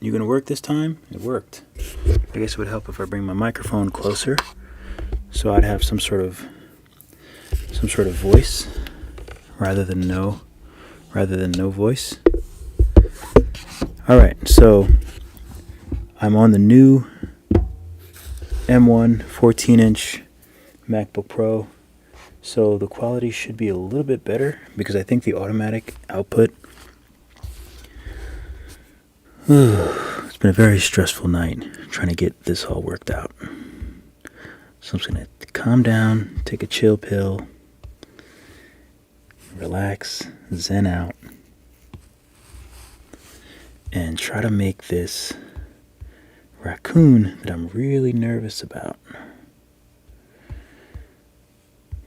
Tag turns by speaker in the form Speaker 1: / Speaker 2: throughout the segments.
Speaker 1: You gonna work this time? It worked. I guess it would help if I bring my microphone closer, so I'd have some sort of voice rather than no voice. All right, so I'm on the new M1 14-inch MacBook Pro, so the quality should be a little bit better because I think the automatic output. It's been a very stressful night trying to get this all worked out. So I'm just going to calm down, take a chill pill, relax, zen out, and try to make this racoon that I'm really nervous about.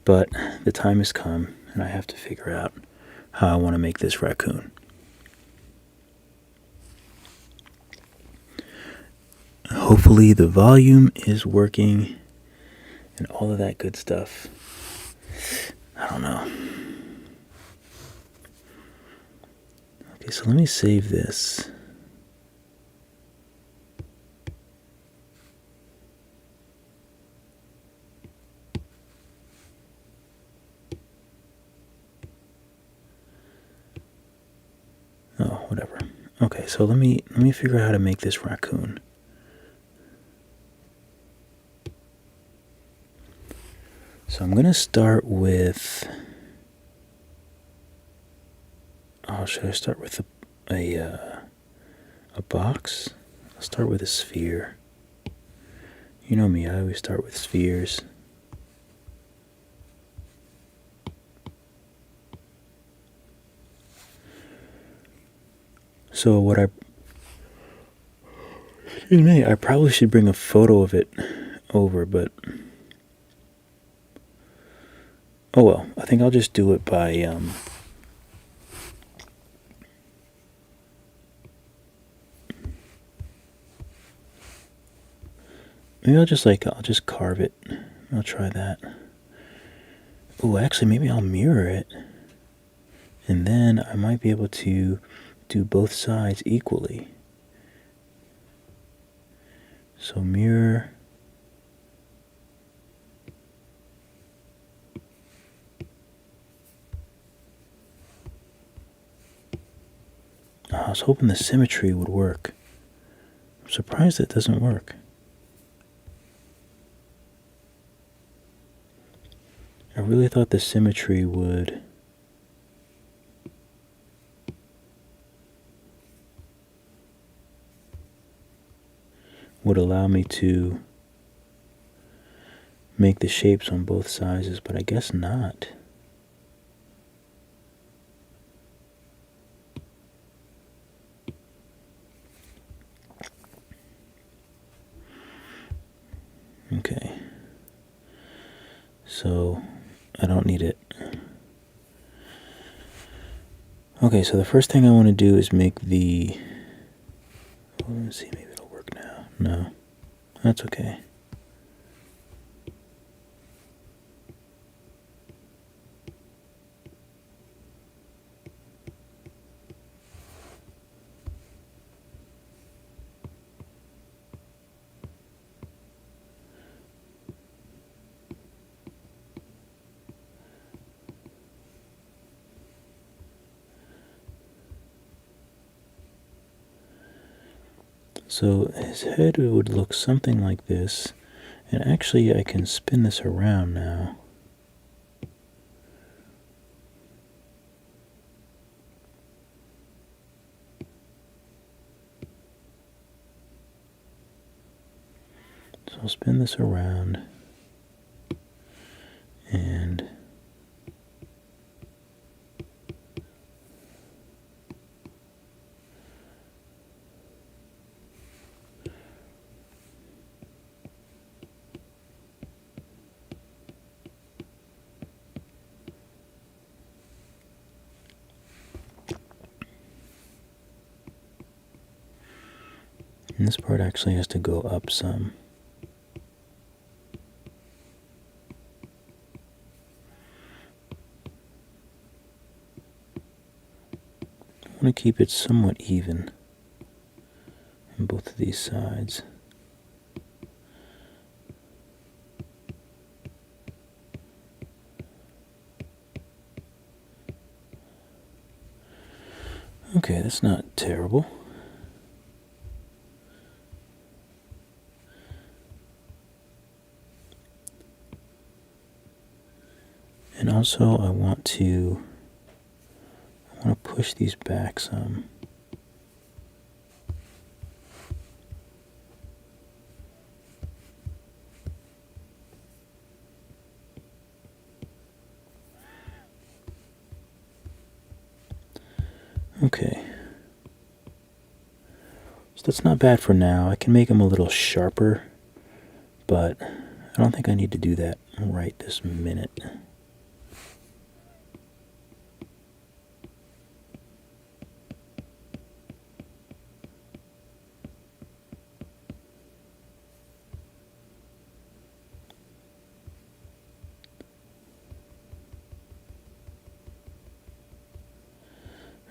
Speaker 1: But the time has come, and I have to figure out how I want to make this racoon. Hopefully the volume is working and all of that good stuff. I don't know. Okay, so let me save this. Oh, whatever. Okay, so let me figure out how to make this racoon. So I'm going to start with... Oh, should I start with a box? I'll start with a sphere. You know me, I always start with spheres. So what I probably should bring a photo of it over, but oh well, I think I'll just do it by maybe I'll just carve it. I'll try that. Oh, actually maybe I'll mirror it. And then I might be able to do both sides equally. So mirror. Oh, I was hoping the symmetry would work. I'm surprised it doesn't work. I really thought the symmetry would allow me to make the shapes on both sizes, but I guess not. Okay. So I don't need it. Okay, so the first thing I want to do is make the... Well, let's see, maybe it'll work now. No, that's okay. So his head would look something like this, and actually I can spin this around now. So I'll spin this around, and this part actually has to go up some. I want to keep it somewhat even. on both of these sides. Okay, that's not terrible. And also I want to push these back some. Okay. So that's not bad for now. I can make them a little sharper, but I don't think I need to do that right this minute.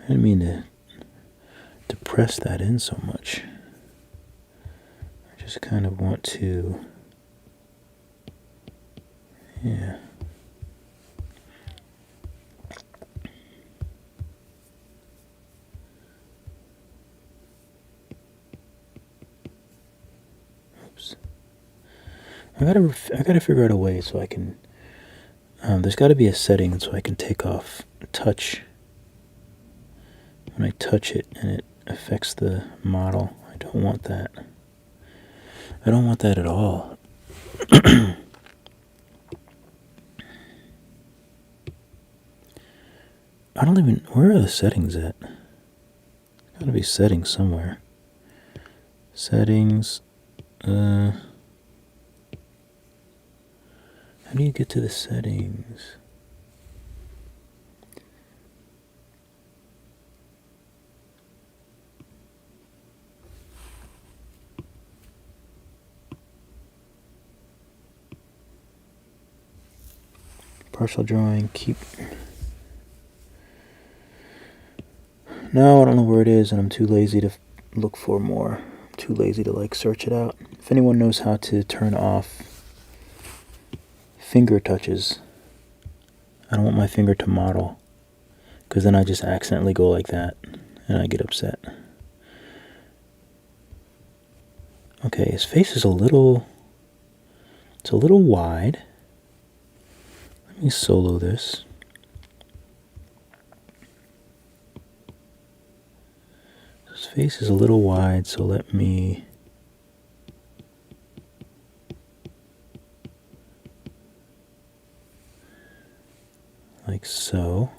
Speaker 1: I didn't mean to press that in so much. I just kind of want to, yeah. Oops. I gotta figure out a way so I can. There's got to be a setting so I can take off touch. When I touch it and it affects the model, I don't want that. I don't want that at all. I don't even, where are the settings at? Gotta be settings somewhere. Settings, how do you get to the settings? Partial drawing, keep. No, I don't know where it is, and I'm too lazy to look for more. I'm too lazy to like search it out. If anyone knows how to turn off finger touches, I don't want my finger to model, because then I just accidentally go like that, and I get upset. Okay, his face is a little wide. Let me solo this. His face is a little wide, so let me like so.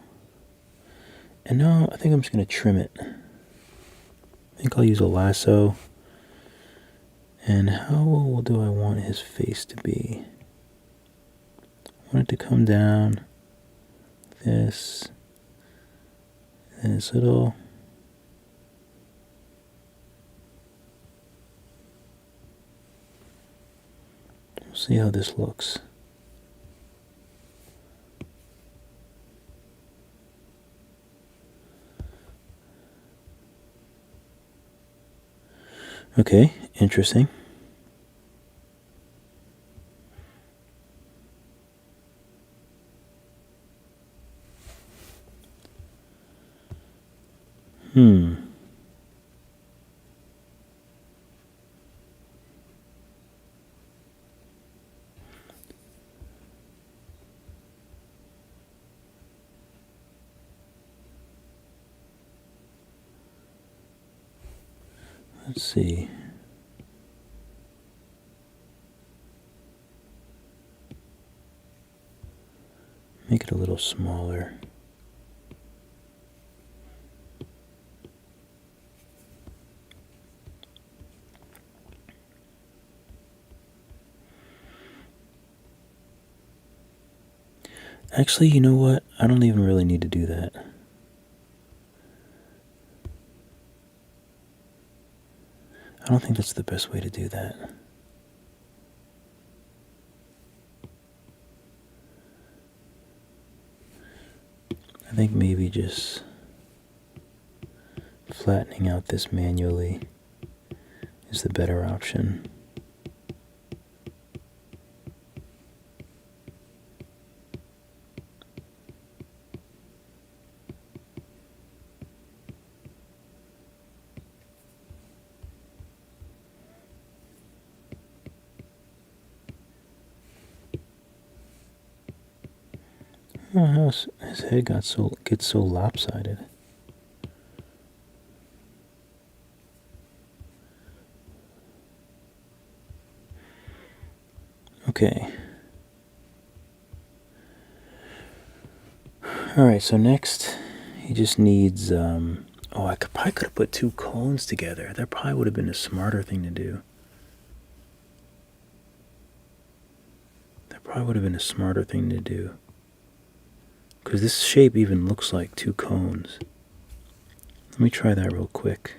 Speaker 1: And now I think I'm just going to trim it. I think I'll use a lasso. And how do I want his face to be? I want it to come down this little. We'll see how this looks. Okay, interesting. Let's see. Make it a little smaller. Actually, you know what? I don't even really need to do that. I don't think that's the best way to do that. I think maybe just flattening out this manually is the better option. Oh, how his head gets so lopsided. Okay. Alright, so next he just needs, oh, I probably could have put two cones together. That probably would have been a smarter thing to do. That probably would have been a smarter thing to do. Because this shape even looks like two cones. Let me try that real quick.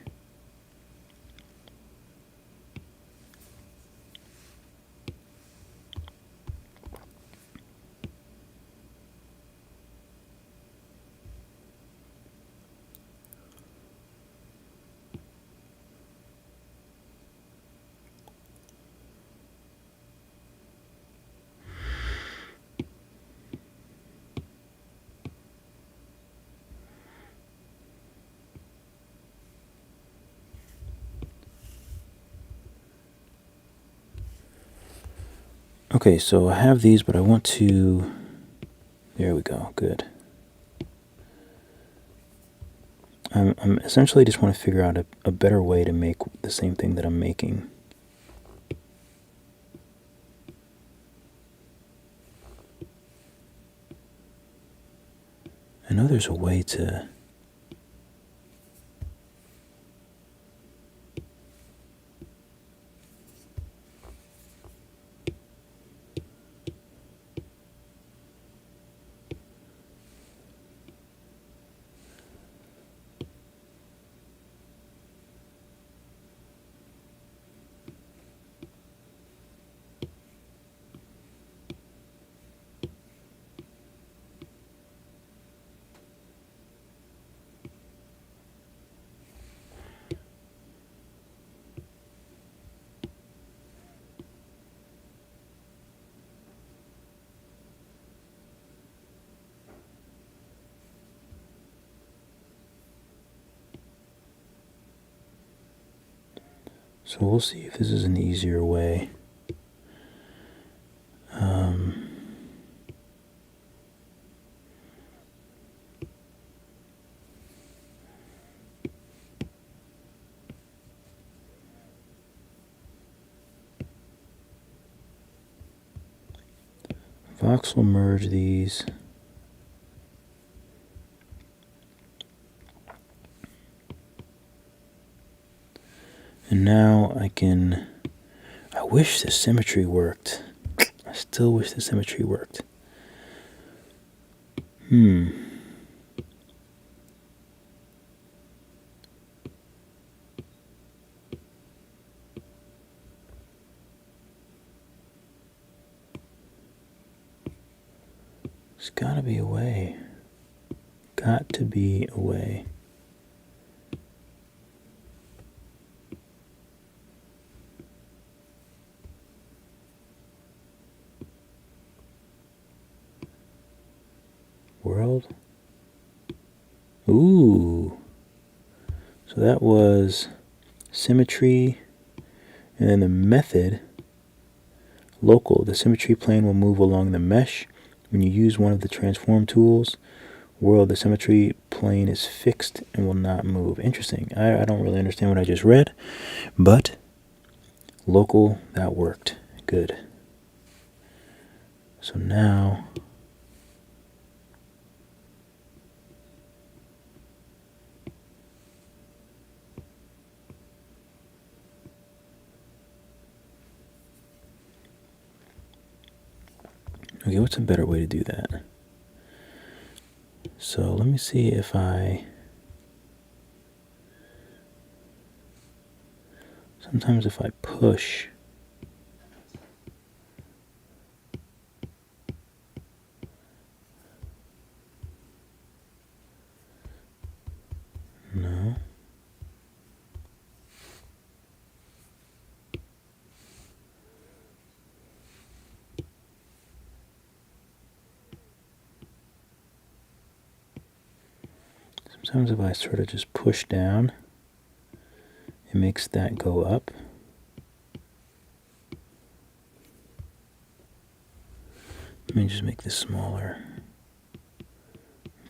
Speaker 1: Okay, so I have these, but I want to... There we go, good. I'm essentially just want to figure out a better way to make the same thing that I'm making. I know there's a way to... So we'll see if this is an easier way. Vox will merge these. And now I can... I wish the symmetry worked. I still wish the symmetry worked. There's gotta be a way. Got to be a way. World. Ooh. So that was symmetry, and then the method, local. The symmetry plane will move along the mesh. When you use one of the transform tools, world, the symmetry plane is fixed and will not move. Interesting. I don't really understand what I just read, but local, that worked. Good. So now... Okay, what's a better way to do that? So let me see if I... Sometimes if I push... No. sometimes if I sort of just push down, it makes that go up. Let me just make this smaller.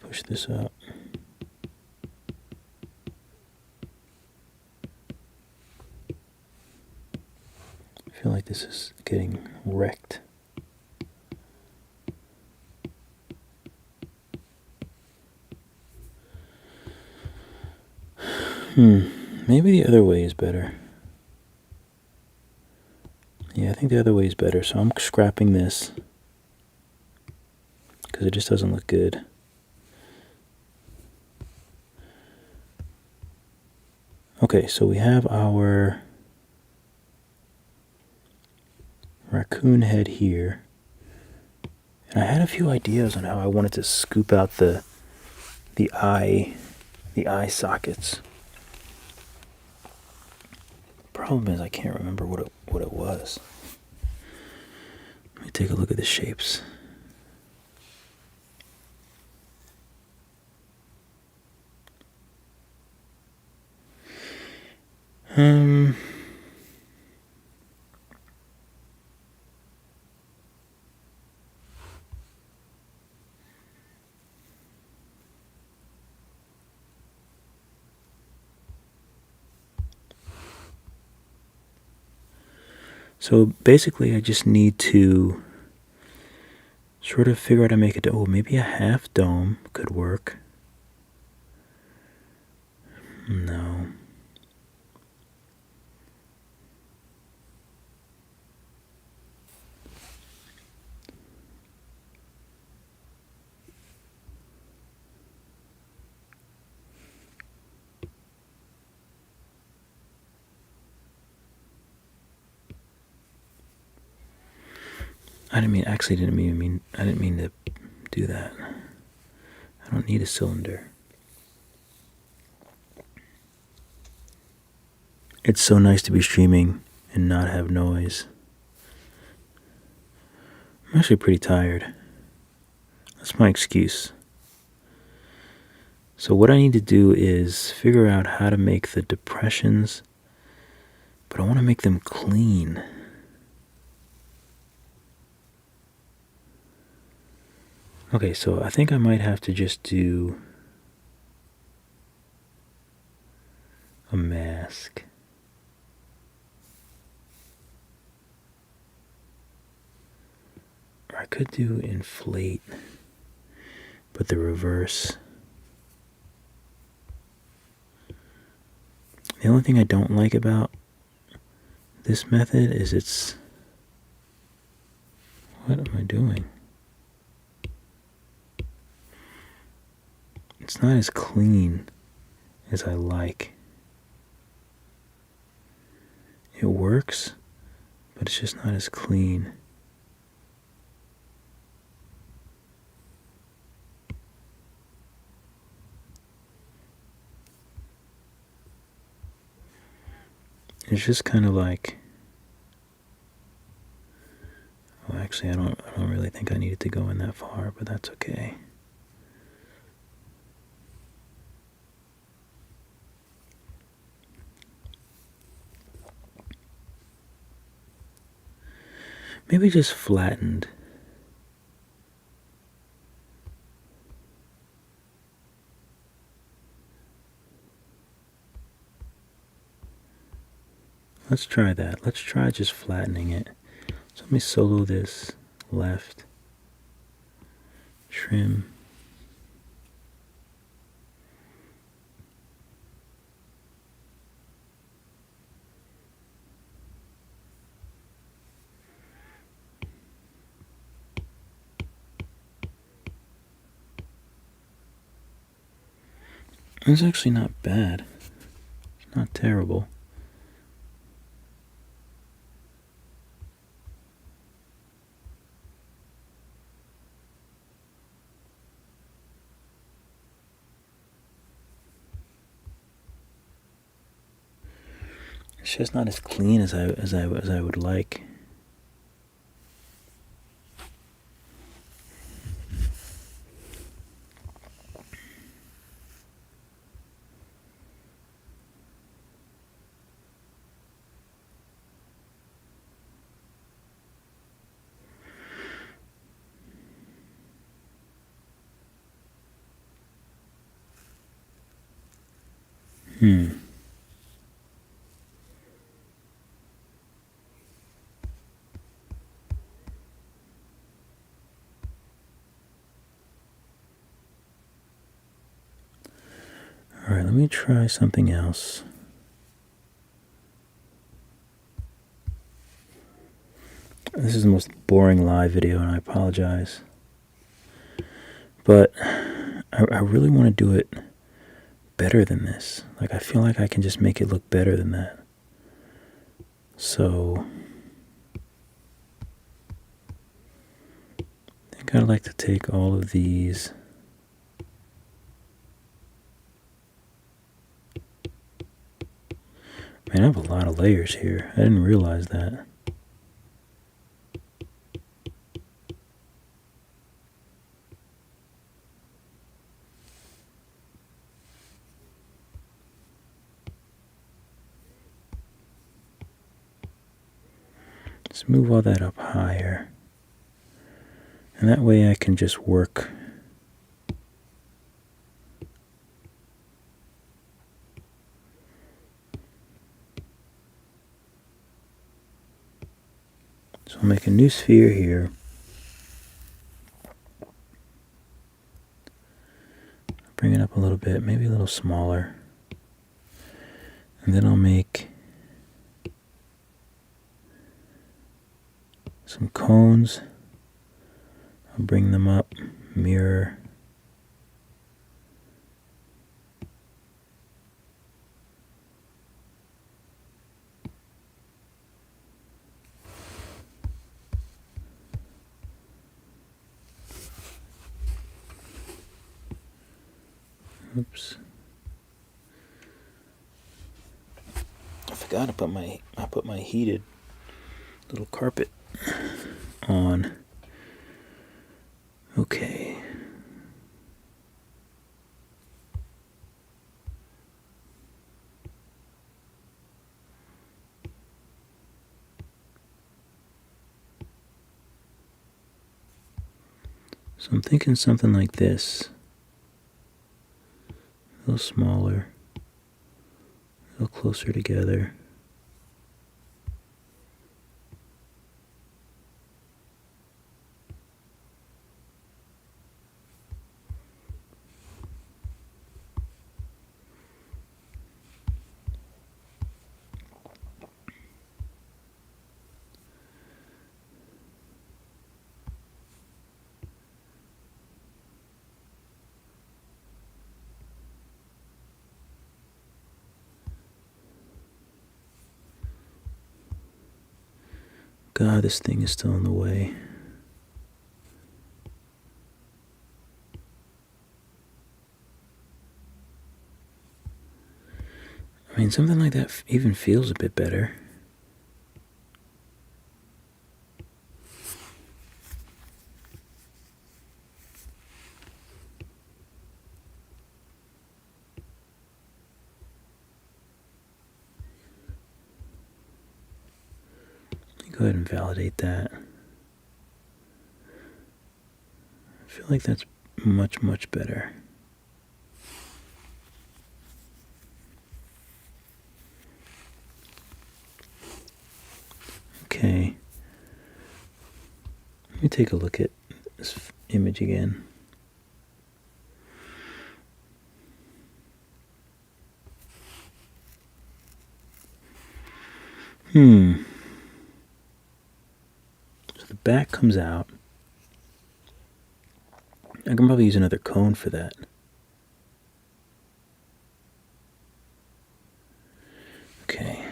Speaker 1: Push this up. I feel like this is getting wrecked. Maybe the other way is better. Yeah, I think the other way is better, so I'm scrapping this because it just doesn't look good. Okay, so we have our raccoon head here. And I had a few ideas on how I wanted to scoop out the eye sockets. Problem is I can't remember what it was. Let me take a look at the shapes. So basically I just need to sort of figure out how to make it. Oh, maybe a half dome could work. No. I didn't mean to do that. I don't need a cylinder. It's so nice to be streaming and not have noise. I'm actually pretty tired. That's my excuse. So what I need to do is figure out how to make the depressions, but I want to make them clean. Okay, so I think I might have to just do a mask. Or I could do inflate, but the reverse. The only thing I don't like about this method is it's... What am I doing? It's not as clean as I like. It works, but it's just not as clean. It's just kind of like... Well, actually, I don't really think I needed to go in that far, but that's okay. Maybe just flattened. Let's try that. Let's try just flattening it. So let me solo this left. Trim. It's actually not bad. It's not terrible. It's just not as clean as I would like. All right, let me try something else. This is the most boring live video, and I apologize. But I really want to do it better than this. Like, I feel like I can just make it look better than that. So I think I'd like to take all of these. Man, I have a lot of layers here. I didn't realize that. Let's move all that up higher. And that way I can just work. So I'll make a new sphere here. Bring it up a little bit, maybe a little smaller. And then I'll make some cones. I'll bring them up, mirror. Oops. I forgot to put my heated little carpet on. Okay. So I'm thinking something like this. A little smaller, a little closer together. God, this thing is still in the way. I mean, something like that even feels a bit better. Go ahead and validate that. I feel like that's much, much better. Okay. Let me take a look at this image again. So the back comes out. I can probably use another cone for that. Okay.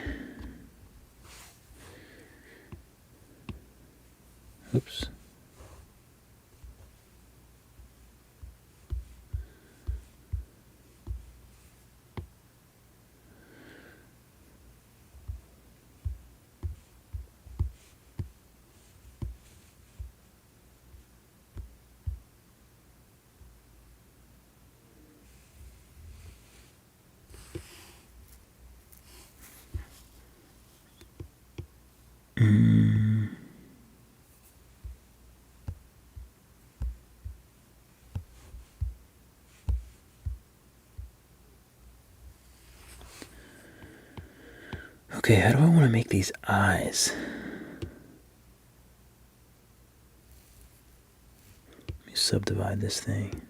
Speaker 1: Oops. Okay, how do I want to make these eyes? Let me subdivide this thing.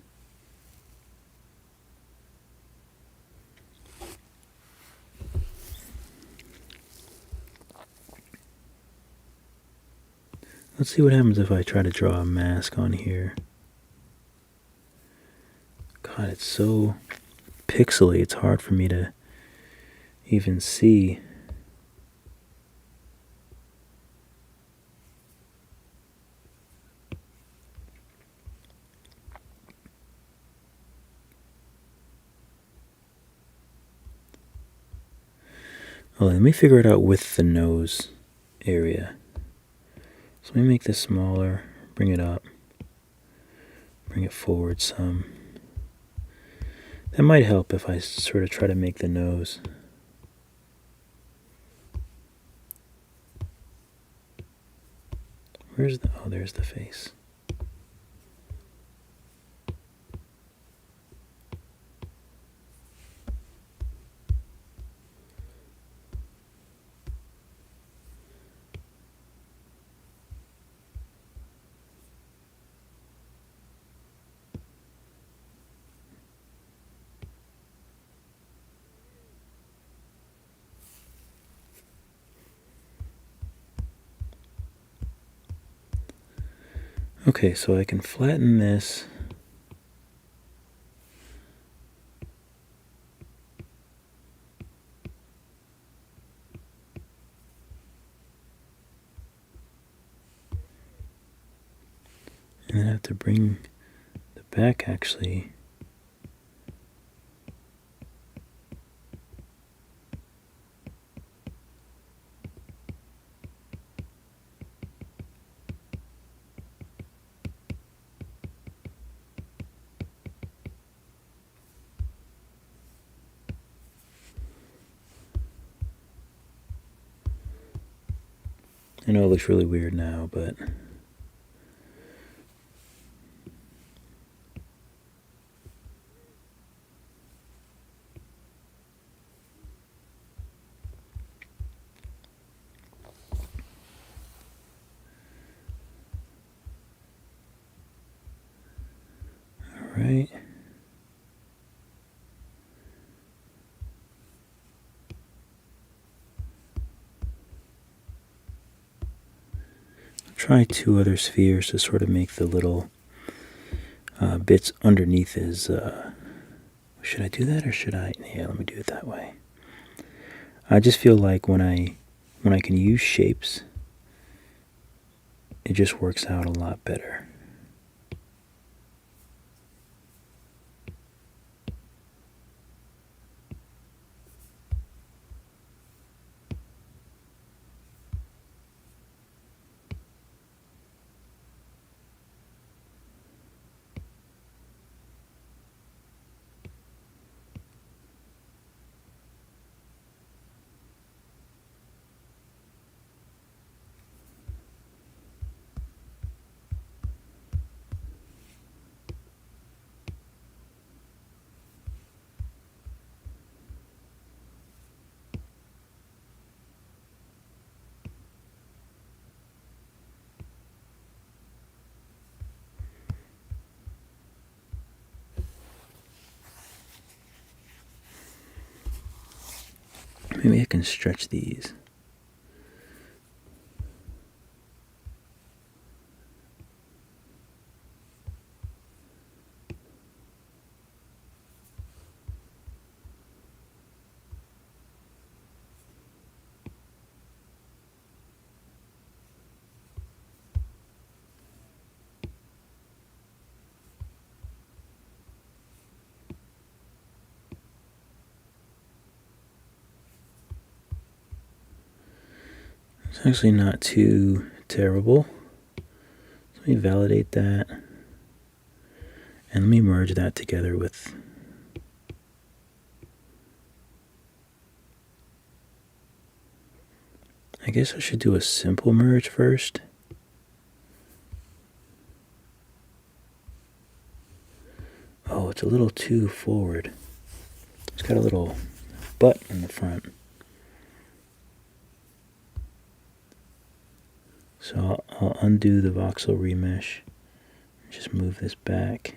Speaker 1: Let's see what happens if I try to draw a mask on here. God, it's so pixely, it's hard for me to even see. Oh, let me figure it out with the nose area. So let me make this smaller, bring it up, bring it forward some. That might help if I sort of try to make the nose. Where's the, oh, there's the face. Okay, so I can flatten this. And then I have to bring the back actually. I know it looks really weird now, but all right. Try two other spheres to sort of make the little bits underneath his. Should I do that or should I? Yeah, let me do it that way. I just feel like when I can use shapes, it just works out a lot better. Maybe I can stretch these. It's actually not too terrible. Let me validate that. And let me merge that together with. I guess I should do a simple merge first. Oh, it's a little too forward. It's got a little butt in the front. So I'll undo the voxel remesh. Just move this back.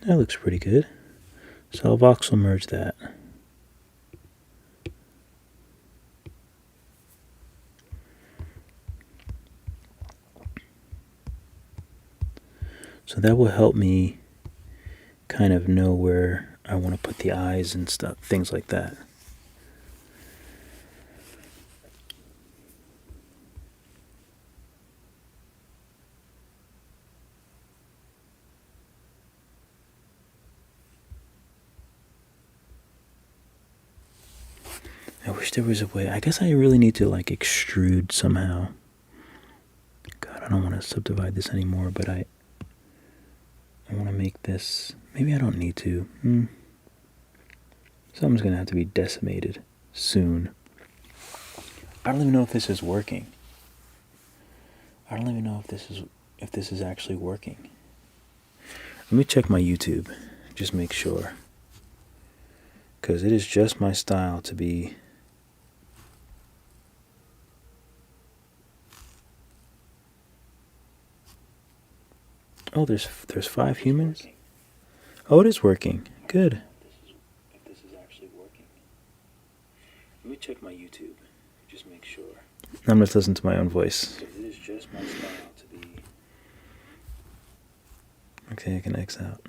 Speaker 1: That looks pretty good. So I'll voxel merge that. So that will help me kind of know where I want to put the eyes and stuff, things like that. I wish there was a way. I guess I really need to like extrude somehow. God, I don't want to subdivide this anymore, but I want to make this. Maybe I don't need to. Something's going to have to be decimated soon. I don't even know if this is working. I don't even know if this is actually working. Let me check my YouTube. Just make sure. Because it is just my style to be... Oh, there's 5 humans? Oh, it is working. Good. If this is actually working. Let me check my YouTube. Just make sure. I'm just listening to my own voice. Because it is just my style to be... Okay, I can X out.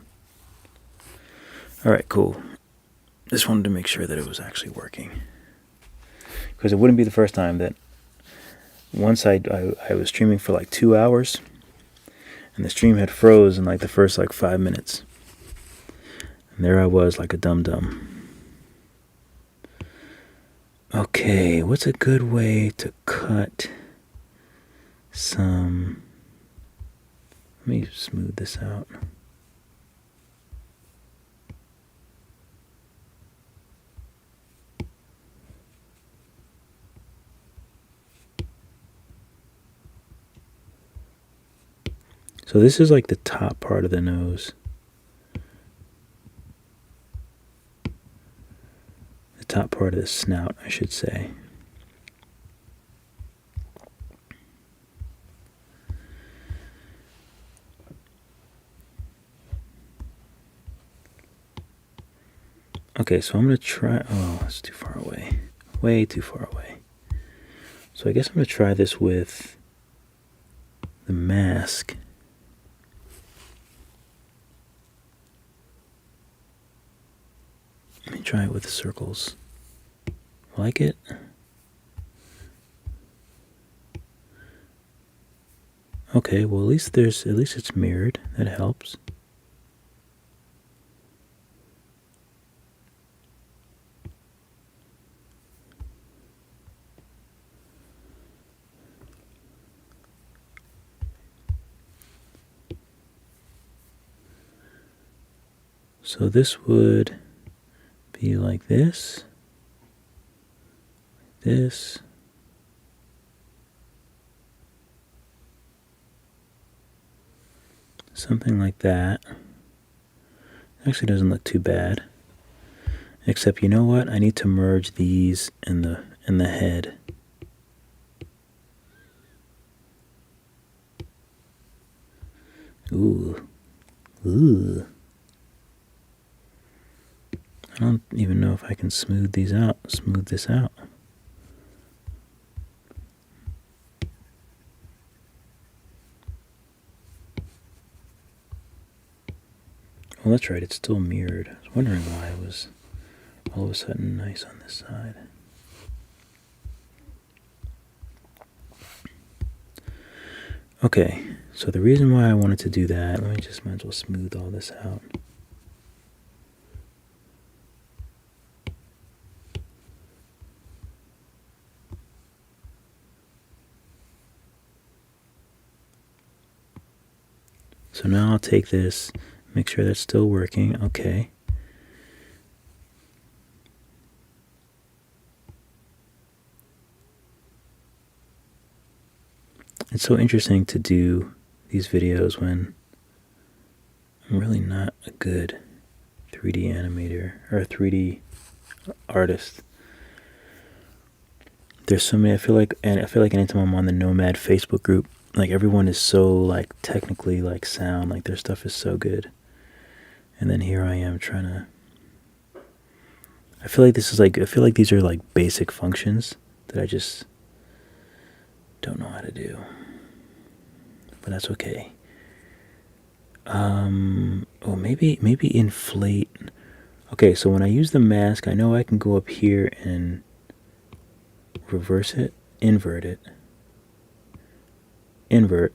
Speaker 1: Alright, cool. Just wanted to make sure that it was actually working. Because it wouldn't be the first time that once I was streaming for like 2 hours and the stream had froze in like the first like 5 minutes. And there I was like a dum-dum. Okay, what's a good way to cut some... Let me smooth this out. So this is like the top part of the nose. The top part of the snout, I should say. Okay, so I'm going to try... Oh, it's too far away. Way too far away. So I guess I'm going to try this with the mask. Let me try it with the circles. Like it? Okay, well at least it's mirrored. That helps. So this would be like this. This. Something like that. Actually doesn't look too bad. Except you know what? I need to merge these in the head. Ooh. Ooh. I don't even know if I can smooth this out. Well, that's right, it's still mirrored. I was wondering why it was all of a sudden nice on this side. Okay, so the reason why I wanted to do that, let me just might as well smooth all this out. So now I'll take this, make sure that's still working. Okay. It's so interesting to do these videos when I'm really not a good 3D animator or a 3D artist. There's so many, I feel like anytime I'm on the Nomad Facebook group, like everyone is so like technically like sound, like their stuff is so good. And then here I am trying to, I feel like these are like basic functions that I just don't know how to do. But that's okay. Oh, maybe inflate. Okay, so when I use the mask, I know I can go up here and reverse it, invert it, invert.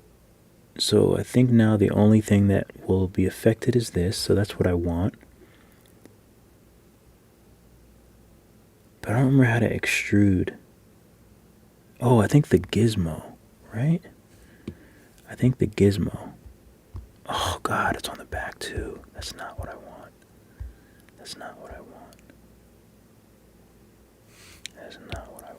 Speaker 1: So I think now the only thing that will be affected is this, so that's what I want. But I don't remember how to extrude. Oh, I think the gizmo, right? I think the gizmo. Oh God, it's on the back too. That's not what I want. That's not what I want. That's not what I want.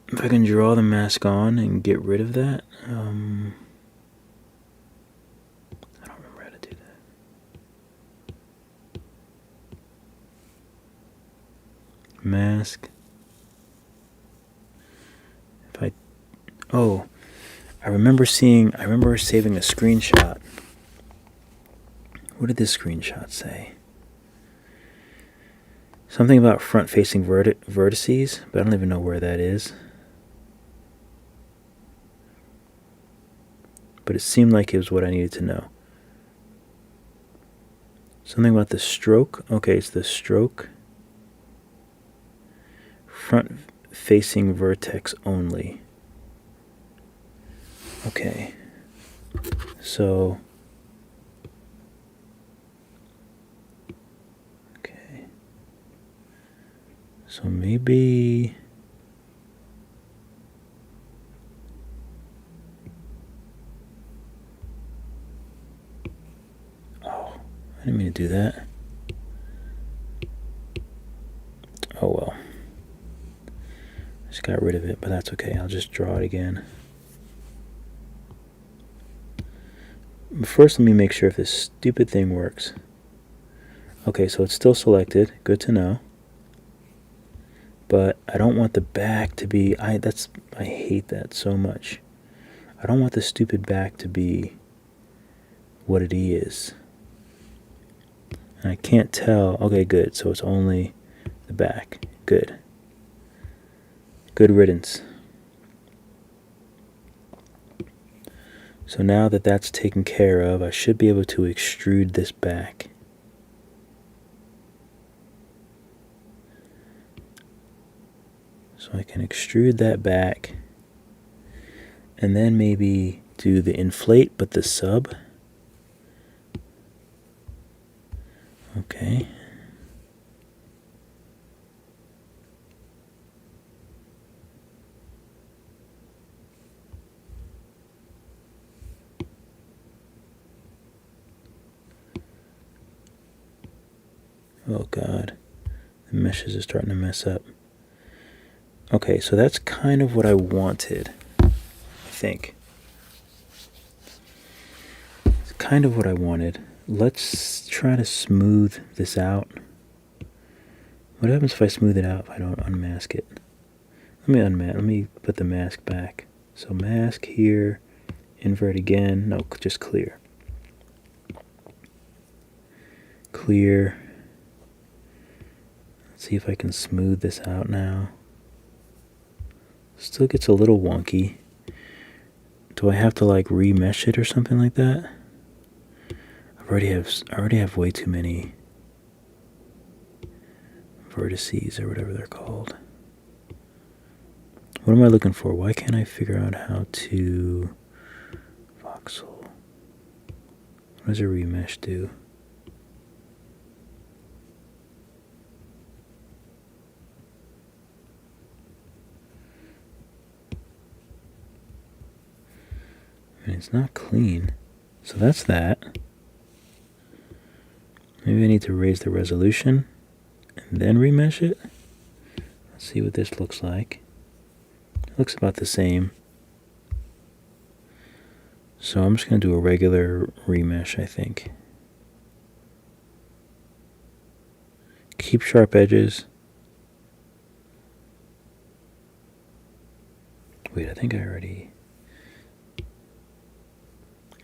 Speaker 1: If I can draw the mask on and get rid of that, I don't remember how to do that. Mask. I remember saving a screenshot. What did this screenshot say? Something about front-facing vertices, but I don't even know where that is. But it seemed like it was what I needed to know. Something about the stroke. Okay, it's the stroke. Front-facing vertex only. Okay. So... okay. So maybe... I didn't mean to do that. Oh well. Just got rid of it, but that's okay. I'll just draw it again. But first, let me make sure if this stupid thing works. Okay, so it's still selected. Good to know. But I don't want the back to be... I hate that so much. I don't want the stupid back to be what it is. And I can't tell. Okay, good. So it's only the back. Good. Good riddance. So now that that's taken care of, I should be able to extrude this back. So I can extrude that back. And then maybe do the inflate, but the sub. Okay. Oh God, the meshes are starting to mess up. Okay, so that's kind of what I wanted, I think. It's kind of what I wanted. Let's try to smooth this out. What happens if I smooth it out if I don't unmask it? Let me put the mask back. So mask here, invert again. No, just clear. Clear. Let's see if I can smooth this out now. Still gets a little wonky. Do I have to like remesh it or something like that? I already have way too many vertices or whatever they're called. What am I looking for? Why can't I figure out how to voxel. What does a remesh do? And it's not clean. So that's that. Maybe I need to raise the resolution and then remesh it. Let's see what this looks like. It looks about the same. So I'm just going to do a regular remesh, I think. Keep sharp edges. Wait, I think I already...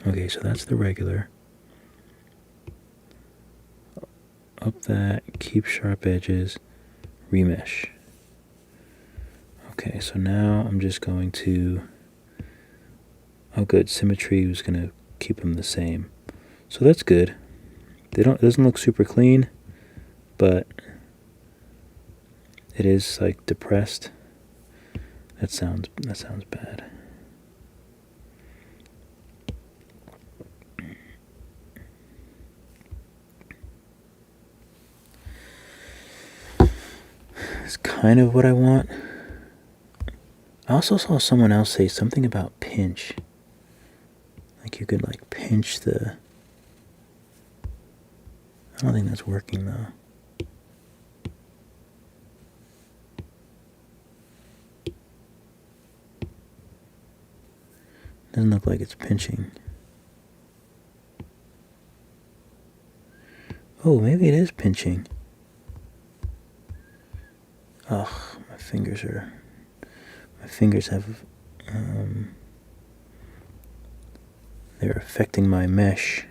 Speaker 1: Okay, so that's the regular. Up that, keep sharp edges, remesh. Okay, so now I'm just going to... Oh good, symmetry was going to keep them the same. So that's good. It doesn't look super clean, but it is like depressed. That sounds bad. It's kind of what I want. I also saw someone else say something about pinch. Like you could like pinch the... I don't think that's working though. Doesn't look like it's pinching. Oh, maybe it is pinching. Ugh, my fingers have, they're affecting my mesh.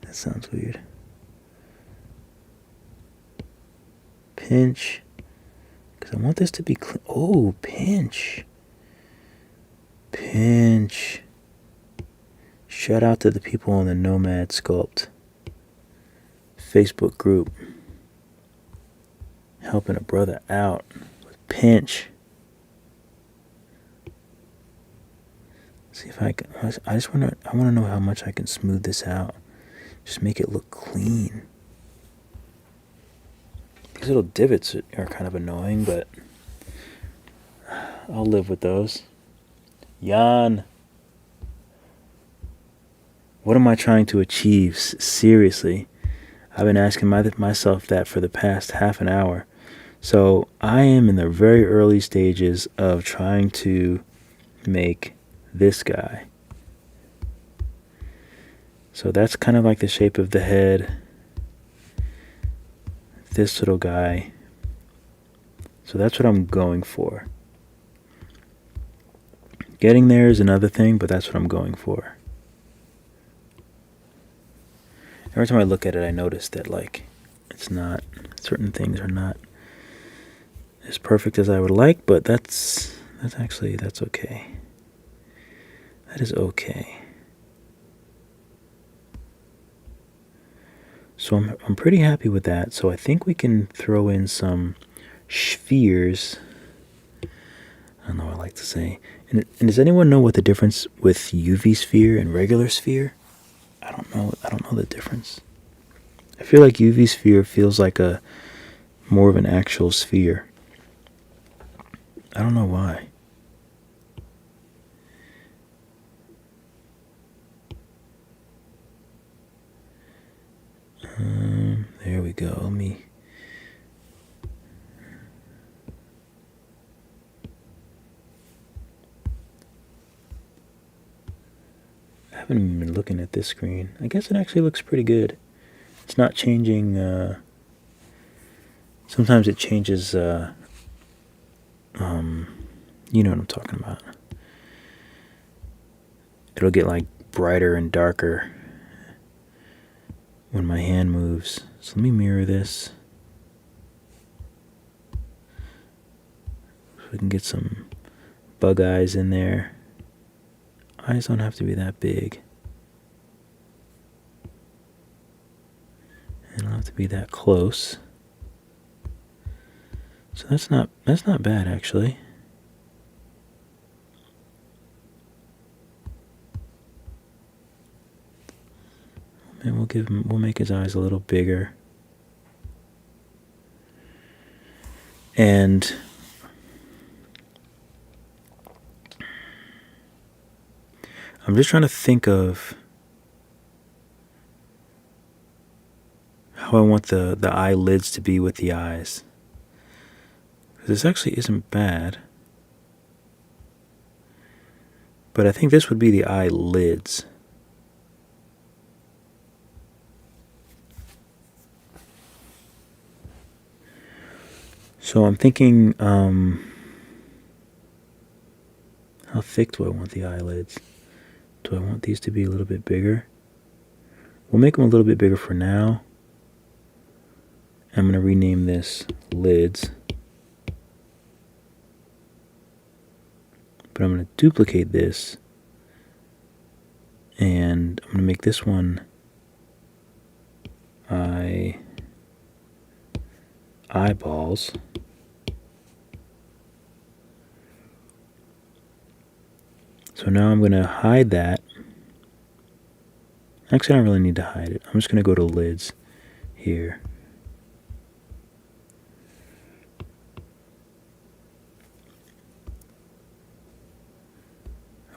Speaker 1: That sounds weird. Pinch, because I want this to be clean. Oh, pinch. Pinch. Shout out to the people on the Nomad Sculpt Facebook group. Helping a brother out with pinch. See if I can. I want to know how much I can smooth this out. Just make it look clean. These little divots are kind of annoying, but I'll live with those. Jan, what am I trying to achieve? Seriously, I've been asking myself that for the past half an hour. So I am in the very early stages of trying to make this guy. So that's kind of like the shape of the head. This little guy. So that's what I'm going for. Getting there is another thing, but that's what I'm going for. Every time I look at it, I notice that like it's not, certain things are not as perfect as I would like, but that's okay. That is okay. So I'm pretty happy with that. So I think we can throw in some spheres. I don't know what I like to say. And does anyone know what the difference with UV sphere and regular sphere? I don't know the difference. I feel like UV sphere feels like a more of an actual sphere. I don't know why. There we go. Let me... I haven't even been looking at this screen. I guess it actually looks pretty good. It's not changing... sometimes it changes... you know what I'm talking about. It'll get like brighter and darker when my hand moves. So let me mirror this. So we can get some bug eyes in there. Eyes don't have to be that big. They don't have to be that close. So that's not bad actually. And we'll make his eyes a little bigger. And I'm just trying to think of how I want the eyelids to be with the eyes. This actually isn't bad. But I think this would be the eyelids. So I'm thinking, how thick do I want the eyelids? Do I want these to be a little bit bigger? We'll make them a little bit bigger for now. I'm going to rename this lids. But I'm going to duplicate this. And I'm going to make this one eyeballs. So now I'm going to hide that. Actually, I don't really need to hide it. I'm just going to go to lids here.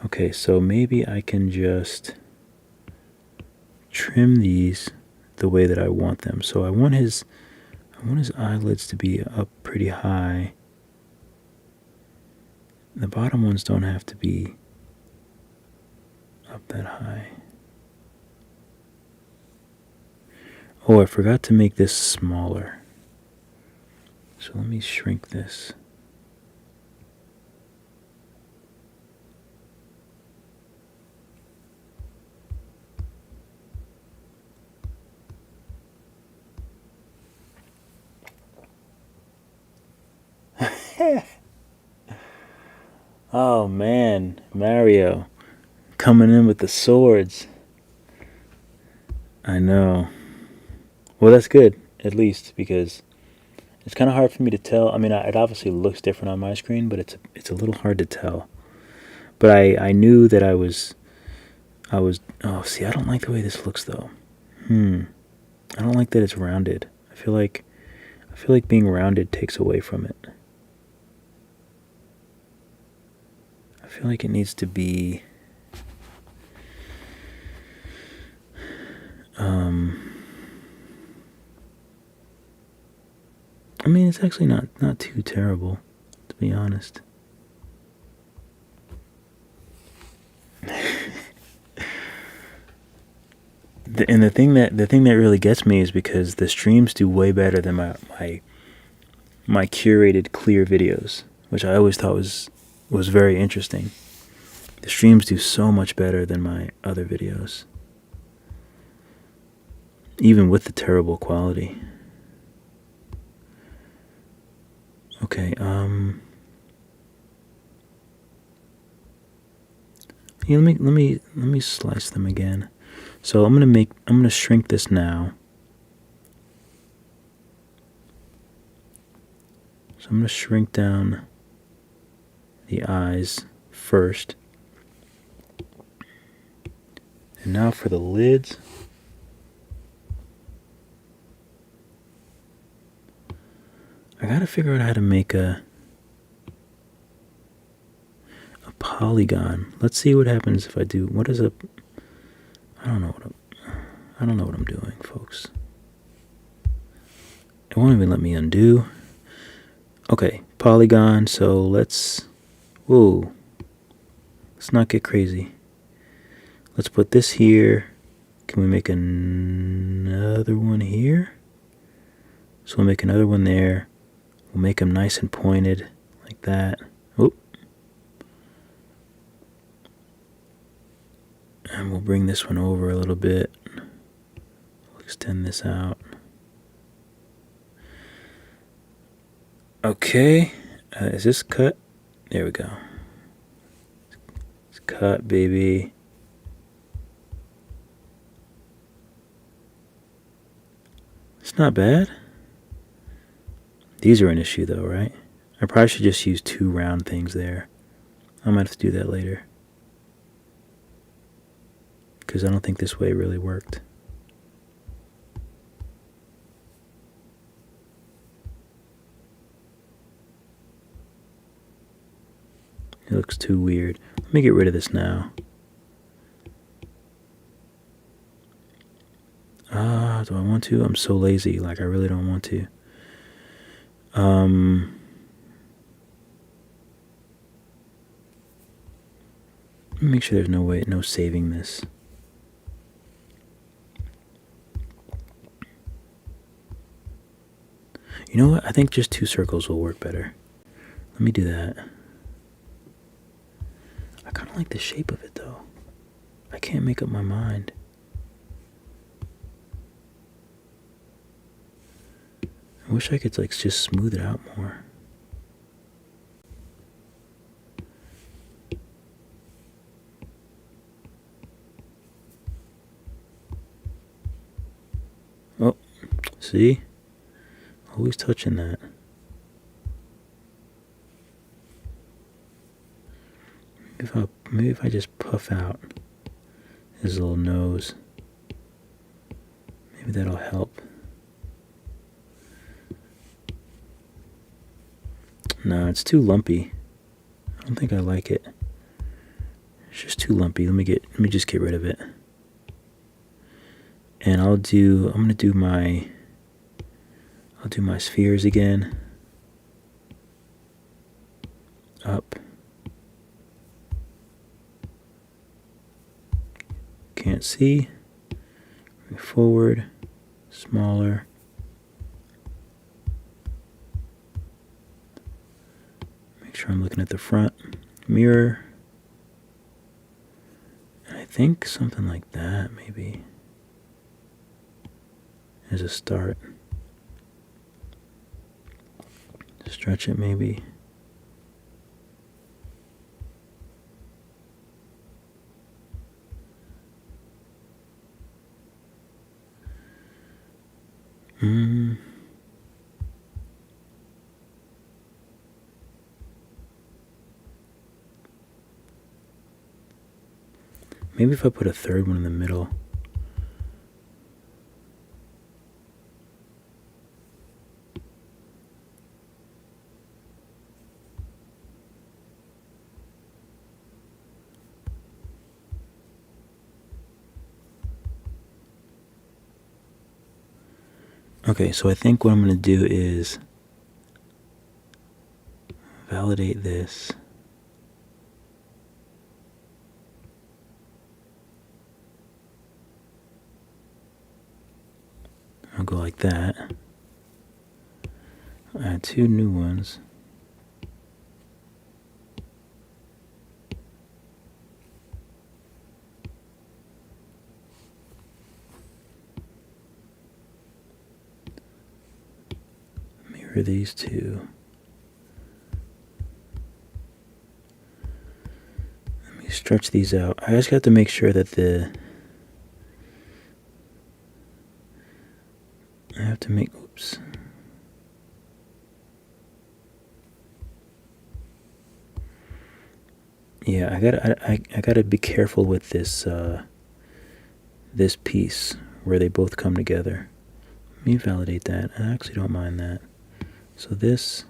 Speaker 1: Okay, so maybe I can just trim these the way that I want them. So I want his eyelids to be up pretty high. The bottom ones don't have to be up that high. Oh, I forgot to make this smaller. So let me shrink this. Oh man, Mario coming in with the swords. I know. Well, that's good, at least, because it's kind of hard for me to tell. I mean, it obviously looks different on my screen, but it's a little hard to tell. But I knew that I was. Oh, see, I don't like the way this looks though. I don't like that it's rounded. I feel like being rounded takes away from it. I feel like it needs to be. I mean, it's actually not too terrible, to be honest. And the thing that really gets me is because the streams do way better than my curated clear videos, which I always thought was very interesting. The streams do so much better than my other videos, even with the terrible quality. Okay, yeah, let me slice them again. So I'm gonna shrink this now. So I'm gonna shrink down the eyes first. And now for the lids. I gotta figure out how to make a polygon. Let's see what happens if I do. What is a? I don't know what I'm doing, folks. It won't even let me undo. Okay, polygon. So let's. Whoa. Let's not get crazy. Let's put this here. Can we make another one here? So we'll make another one there. We'll make them nice and pointed like that. Oop. And we'll bring this one over a little bit. We'll extend this out. Okay. Is this cut? There we go. It's cut, baby. It's not bad. These are an issue though, right? I probably should just use 2 round things there. I might have to do that later. Because I don't think this way really worked. looks too weird. Let me get rid of this now. Do I want to? I'm so lazy. Like, I really don't want to. Make sure there's no saving this. You know what? I think just 2 circles will work better. Let me do that. I kind of like the shape of it, though. I can't make up my mind. I wish I could, like, just smooth it out more. Oh, see? Always touching that. Maybe if I just puff out his little nose, maybe that'll help. No, it's too lumpy. I don't think I like it. It's just too lumpy. Let me just get rid of it. And I'm gonna do my spheres again. Up. Can't see. Forward. Smaller. Make sure I'm looking at the front. Mirror. And I think something like that maybe as a start. Stretch it maybe. Maybe if I put a third one in the middle. Okay, so I think what I'm going to do is validate this. I'll go like that. I'll add 2 new ones. Mirror these 2. Let me stretch these out. I just have to make sure that oops. Yeah, I gotta be careful with this this piece where they both come together. Let me validate that. I actually don't mind that. So this,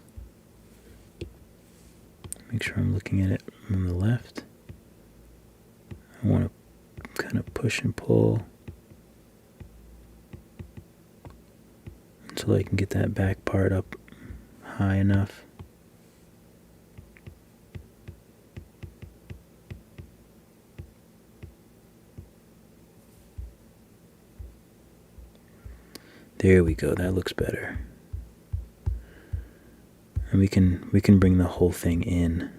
Speaker 1: make sure I'm looking at it on the left. I want to kind of push and pull until I can get that back part up high enough. There we go, that looks better. And we can bring the whole thing in.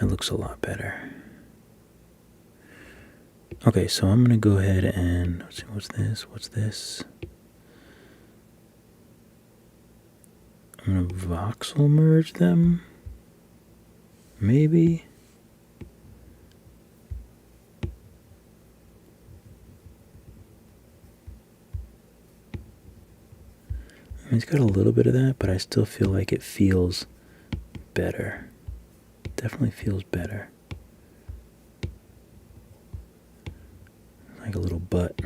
Speaker 1: That looks a lot better. Okay, so I'm gonna go ahead and let's see, what's this? I'm gonna voxel merge them. Maybe. I mean, it's got a little bit of that, but I still feel like it feels better. Definitely feels better. Like a little butt.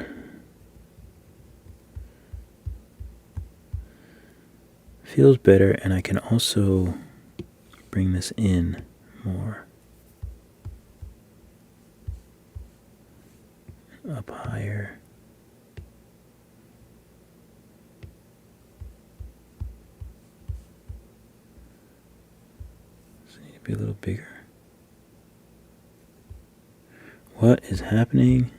Speaker 1: Feels better, and I can also bring this in more. Up higher. Does it need to be a little bigger? What is happening?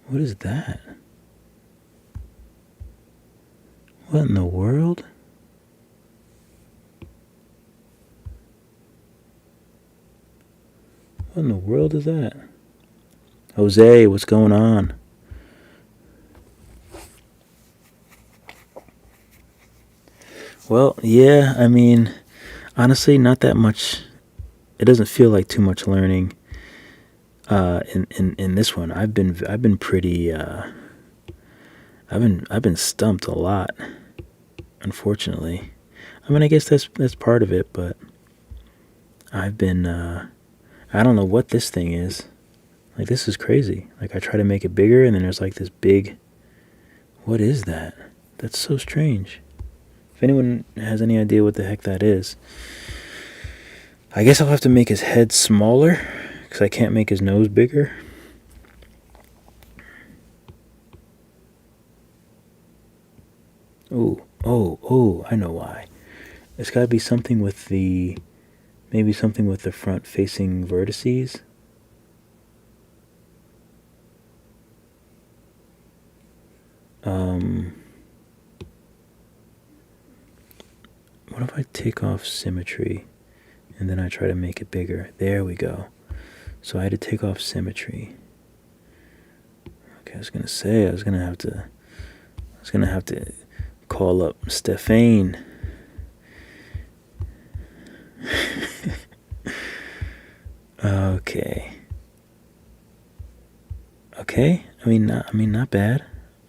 Speaker 1: What is that? What in the world? What in the world is that? Jose, what's going on? Well, yeah, I mean, honestly, not that much. It doesn't feel like too much learning in this one. I've been pretty I've been stumped a lot, unfortunately. I mean, I guess that's part of it, but I've been I don't know what this thing is. Like, this is crazy. Like, I try to make it bigger, and then there's like this big... What is that? That's so strange. If anyone has any idea what the heck that is, I guess I'll have to make his head smaller, because I can't make his nose bigger. Oh, I know why. It's got to be something with the... Maybe something with the front-facing vertices. What if I take off symmetry and then I try to make it bigger? There we go. So I had to take off symmetry. Okay, I was gonna say I was gonna have to call up Stephane. Okay. I mean, not bad.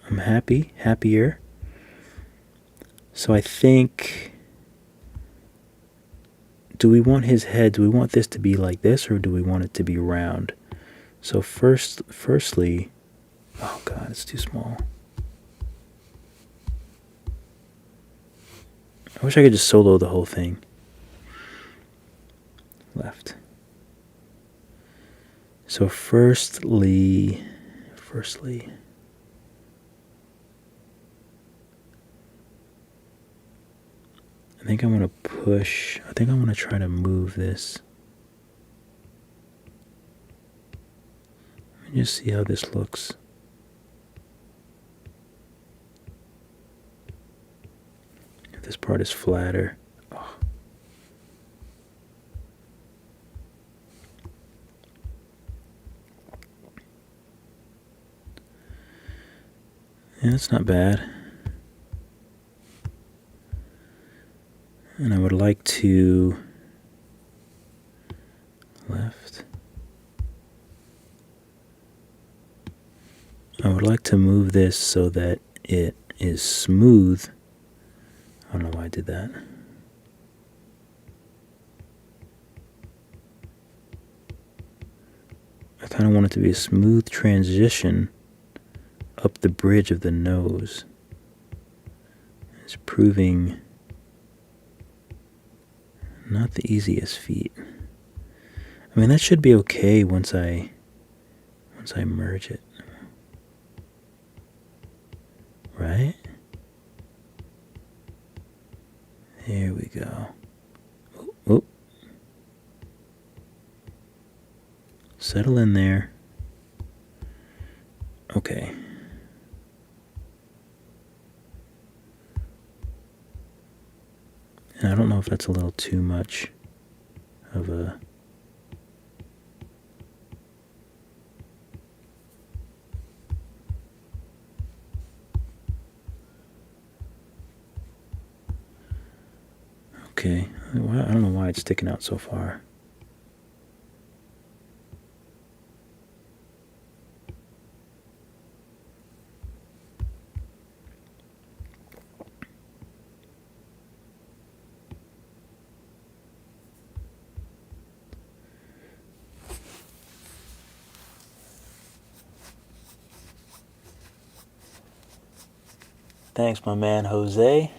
Speaker 1: I'm happier. So I think... Do we want his head? Do we want this to be like this, or do we want it to be round? So firstly, oh god, it's too small. I wish I could just solo the whole thing. Left. So firstly, I think I'm going to push. I think I'm going to try to move this. Let me just see how this looks. If this part is flatter. Oh. Yeah, that's not bad. And I would like to... Left. I would like to move this so that it is smooth. I don't know why I did that. I kind of want it to be a smooth transition up the bridge of the nose. It's proving not the easiest feat. I mean, that should be okay once I merge it. Right? There we go. Oh. Settle in there. Okay. And I don't know if that's a little too much of a... Okay, I don't know why it's sticking out so far. Thanks, my man Jose.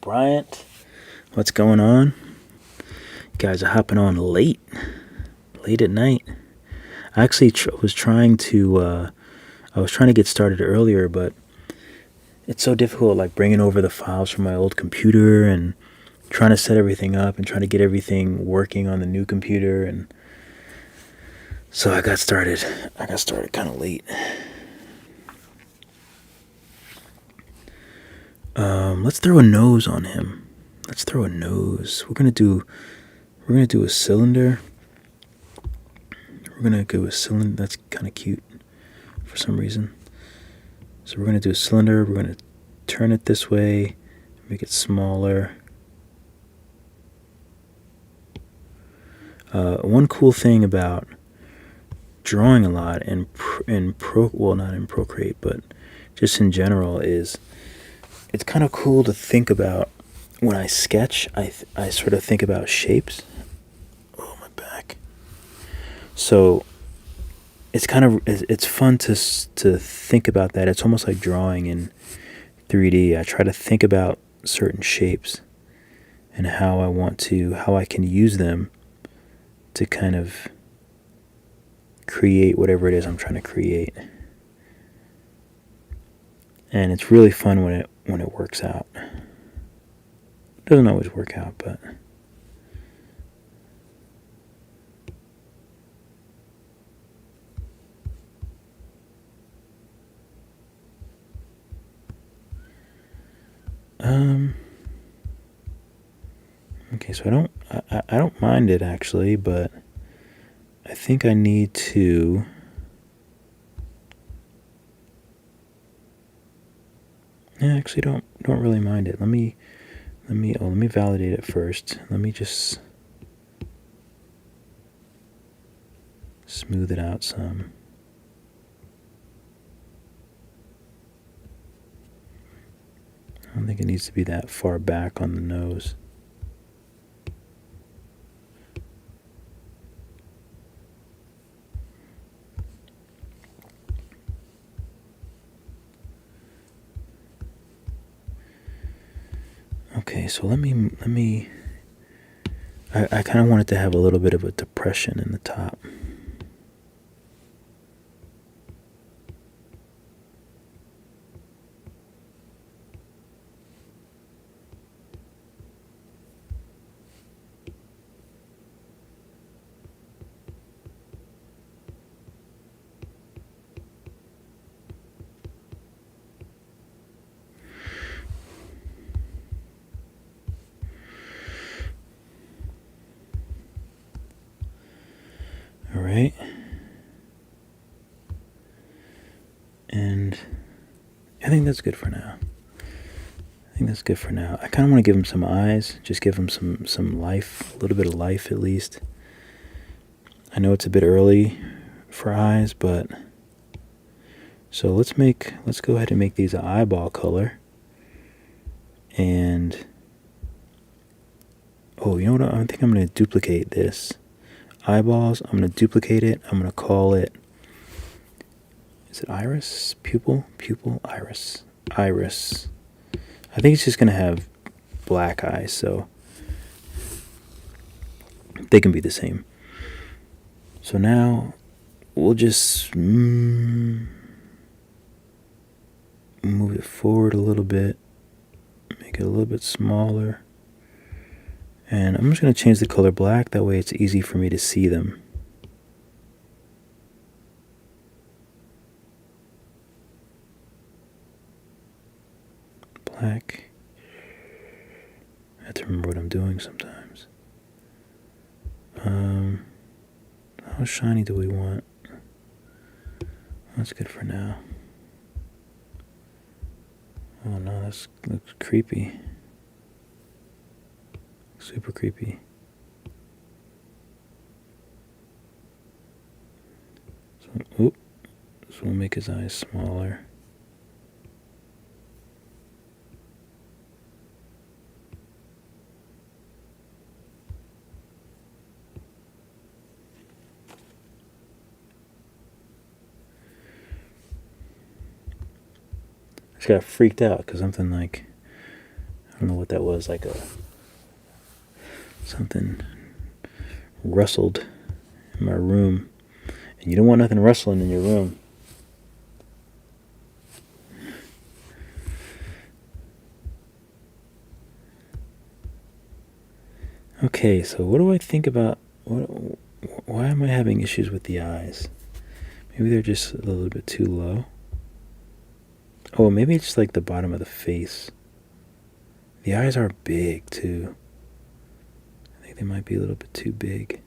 Speaker 1: Bryant. What's going on? You guys are hopping on late at night. I actually was trying to get started earlier, but it's so difficult, like bringing over the files from my old computer and trying to set everything up and trying to get everything working on the new computer. And so I got started kind of late. Let's throw a nose on him. Let's throw a nose. We're gonna do a cylinder. We're gonna do a cylinder. That's kind of cute for some reason. So we're gonna do a cylinder. We're gonna turn it this way, make it smaller. One cool thing about drawing a lot not in Procreate, but just in general, is it's kind of cool to think about. When I sketch, I sort of think about shapes. Oh, my back. So it's fun to think about that. It's almost like drawing in 3D. I try to think about certain shapes and how I can use them to kind of create whatever it is I'm trying to create. And it's really fun when it works out. It doesn't always work out, but okay, so I don't mind it actually, but I think I need to actually don't really mind it. Let me validate it first. Let me just smooth it out some. I don't think it needs to be that far back on the nose. Okay, so let me I kind of want it to have a little bit of a depression in the top. All right. And I think that's good for now. I kind of want to give him some eyes, just give him some life, a little bit of life at least. I know it's a bit early for eyes, but so let's go ahead and make these an eyeball color. And oh, you know what? I think I'm going to duplicate this. Eyeballs, I'm going to duplicate it. I'm going to call it, is it iris? Pupil, iris. I think it's just going to have black eyes, so they can be the same. So now we'll just move it forward a little bit, make it a little bit smaller. And I'm just going to change the color black, that way it's easy for me to see them. Black. I have to remember what I'm doing sometimes. How shiny do we want? That's good for now. Oh no, that looks creepy. Super creepy. So we'll make his eyes smaller. just got freaked out because something like, I don't know what that was, like something rustled in my room. And you don't want nothing rustling in your room. Okay, so what do I think about, why am I having issues with the eyes? Maybe they're just a little bit too low. Oh, maybe it's just like the bottom of the face. The eyes are big too. I think they might be a little bit too big.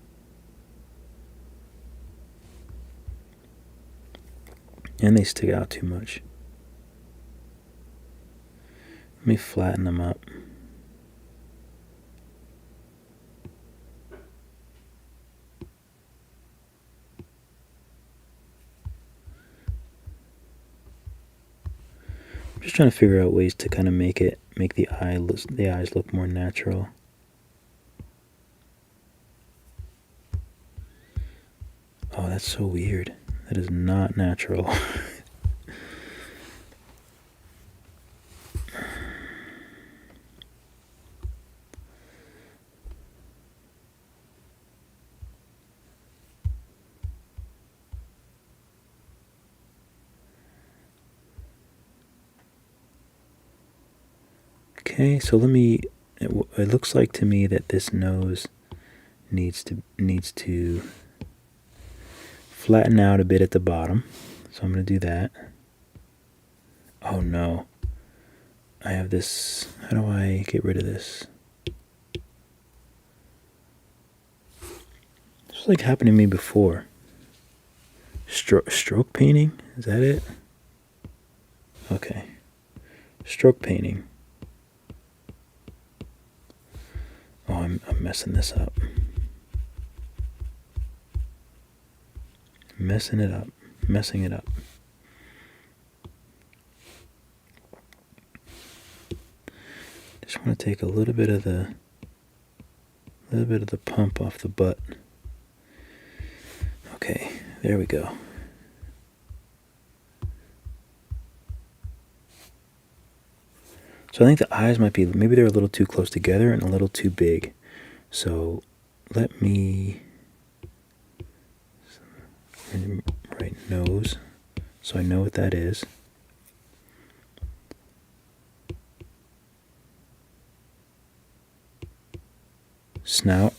Speaker 1: And they stick out too much. Let me flatten them up. I'm just trying to figure out ways to kind of make the eyes look more natural. Oh, that's so weird. That is not natural. Okay, so it looks like to me that this nose needs to flatten out a bit at the bottom. So I'm going to do that. Oh no. I have this. How do I get rid of this? This was like happened to me before. Stroke painting? Is that it? Okay. Stroke painting. Oh, I'm messing this up. Messing it up. Just want to take a little bit of the pump off the butt. Okay, there we go. So I think the eyes maybe they're a little too close together and a little too big. So let me write nose so I know what that is. Snout.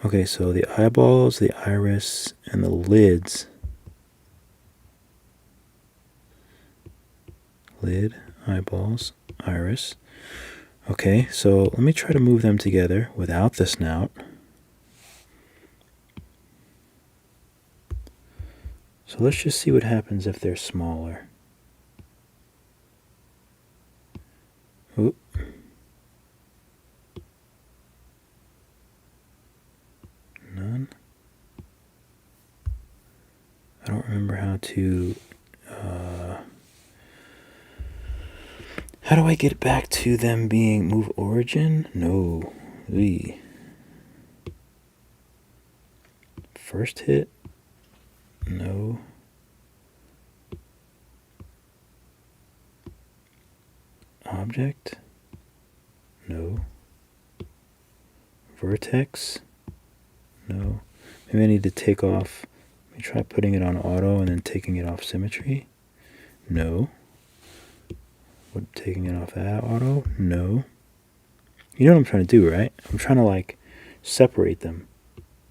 Speaker 1: Okay, so the eyeballs, the iris, and the lids. Lid, eyeballs, iris. Okay, so let me try to move them together without the snout. So let's just see what happens if they're smaller. Oop. None. I don't remember how to... how do I get back to them being move origin? No. Eee. First hit? No. Object? No. Vertex? No. Maybe I need to take off. Let me try putting it on auto and then taking it off symmetry. No. What, taking it off that auto? No. You know what I'm trying to do, right? I'm trying to like separate them.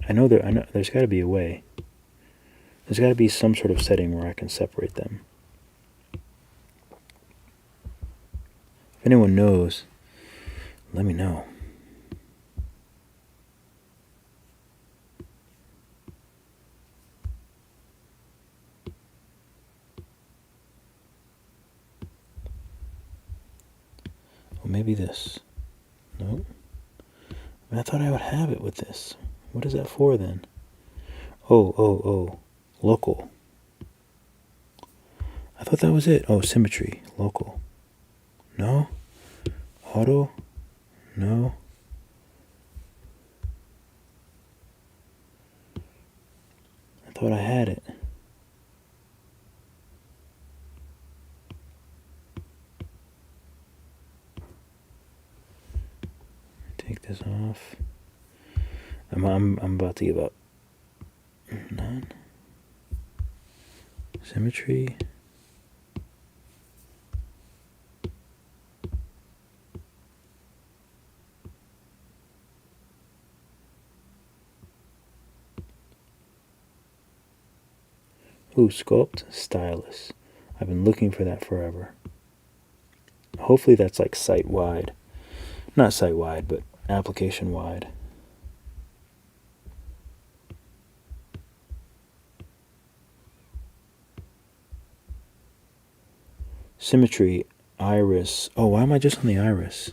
Speaker 1: I know there's got to be a way. There's got to be some sort of setting where I can separate them. If anyone knows, let me know. Well, maybe this. Nope. I thought I would have it with this. What is that for then? Oh. Local. I thought that was it. Oh, symmetry. Local. No. Auto. No. I thought I had it. off. I'm about to give up. None. Symmetry. Ooh, Sculpt Stylus. I've been looking for that forever. Hopefully that's like site-wide. Not site-wide, but application-wide. Symmetry, iris. Oh, why am I just on the iris?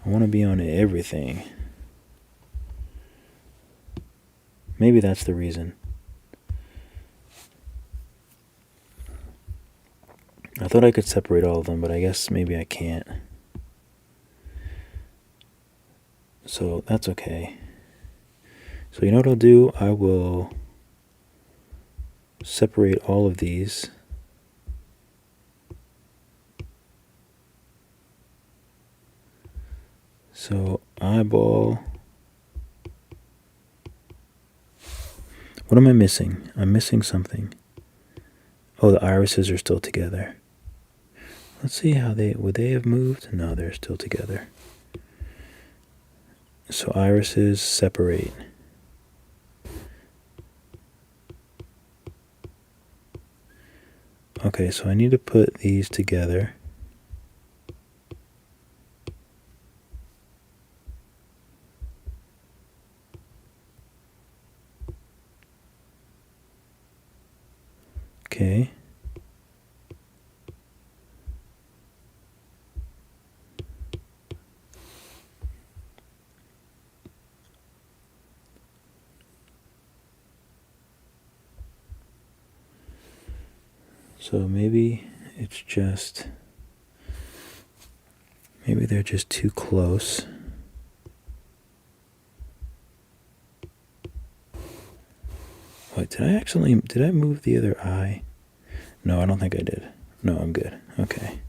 Speaker 1: I want to be on everything. Maybe that's the reason. I thought I could separate all of them, but I guess maybe I can't. So that's okay. So you know what I'll do? I will separate all of these. So eyeball. What am I missing? I'm missing something. Oh, the irises are still together. Let's see how would they have moved? No, they're still together. So irises separate. Okay, so I need to put these together. Okay. So maybe it's just, maybe they're just too close. Wait, did I move the other eye? No, I don't think I did. No, I'm good. Okay.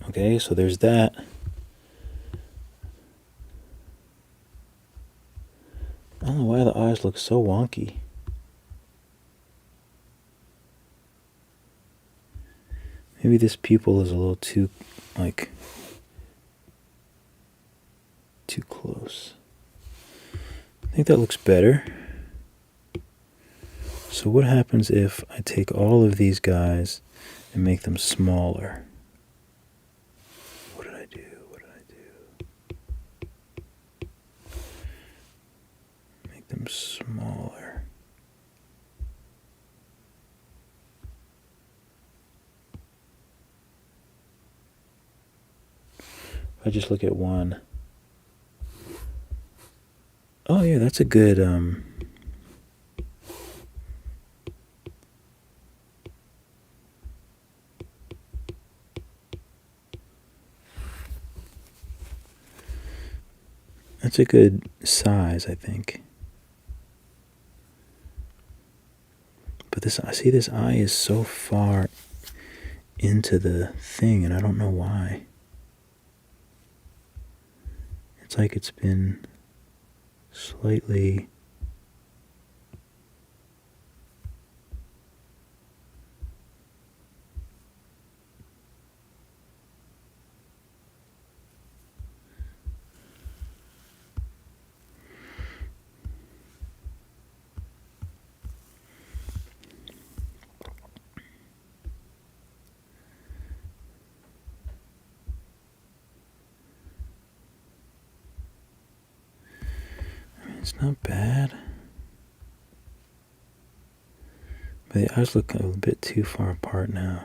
Speaker 1: Okay, so there's that. I don't know why the eyes look so wonky. Maybe this pupil is a little too, like, too close. I think that looks better. So what happens if I take all of these guys and make them smaller? What did I do? What did I do? Make them smaller. If I just look at one. Oh yeah, that's a good that's a good size, I think. But this, I see this eye is so far into the thing, and I don't know why. It's like it's been slightly... It's not bad. But the eyes look a bit too far apart now.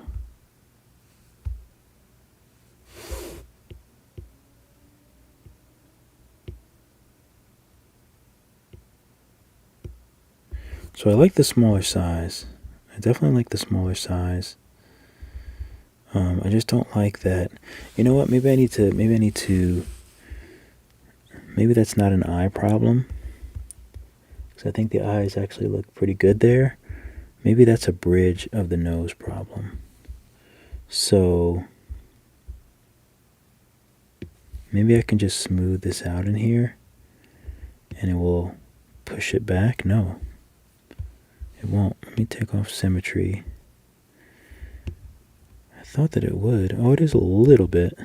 Speaker 1: So I like the smaller size. I definitely like the smaller size. I just don't like that. You know what? Maybe that's not an eye problem. Because I think the eyes actually look pretty good there. Maybe that's a bridge of the nose problem. So maybe I can just smooth this out in here and it will push it back. No, it won't. Let me take off symmetry. I thought that it would. Oh, it is a little bit.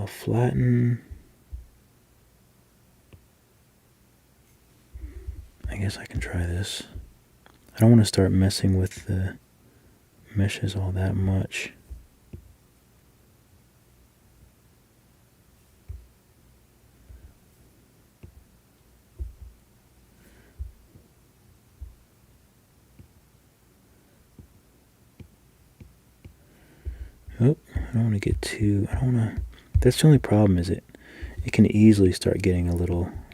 Speaker 1: Flatten. I guess I can try this. I don't want to start messing with the meshes all that much. Oh, I don't want to get too, I don't want to, that's the only problem is it can easily start getting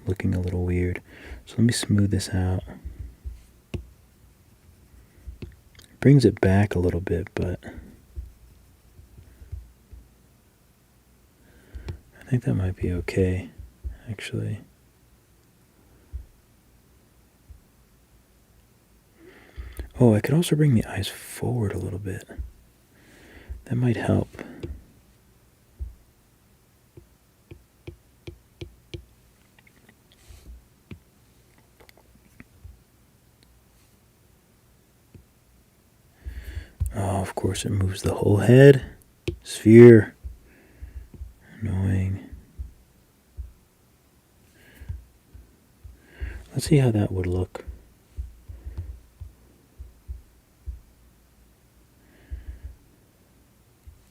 Speaker 1: looking a little weird. So let me smooth this out. Brings it back a little bit, but I think that might be okay, actually. Oh, I could also bring the eyes forward a little bit. That might help. Oh, of course it moves the whole head. Sphere. Annoying. Let's see how that would look.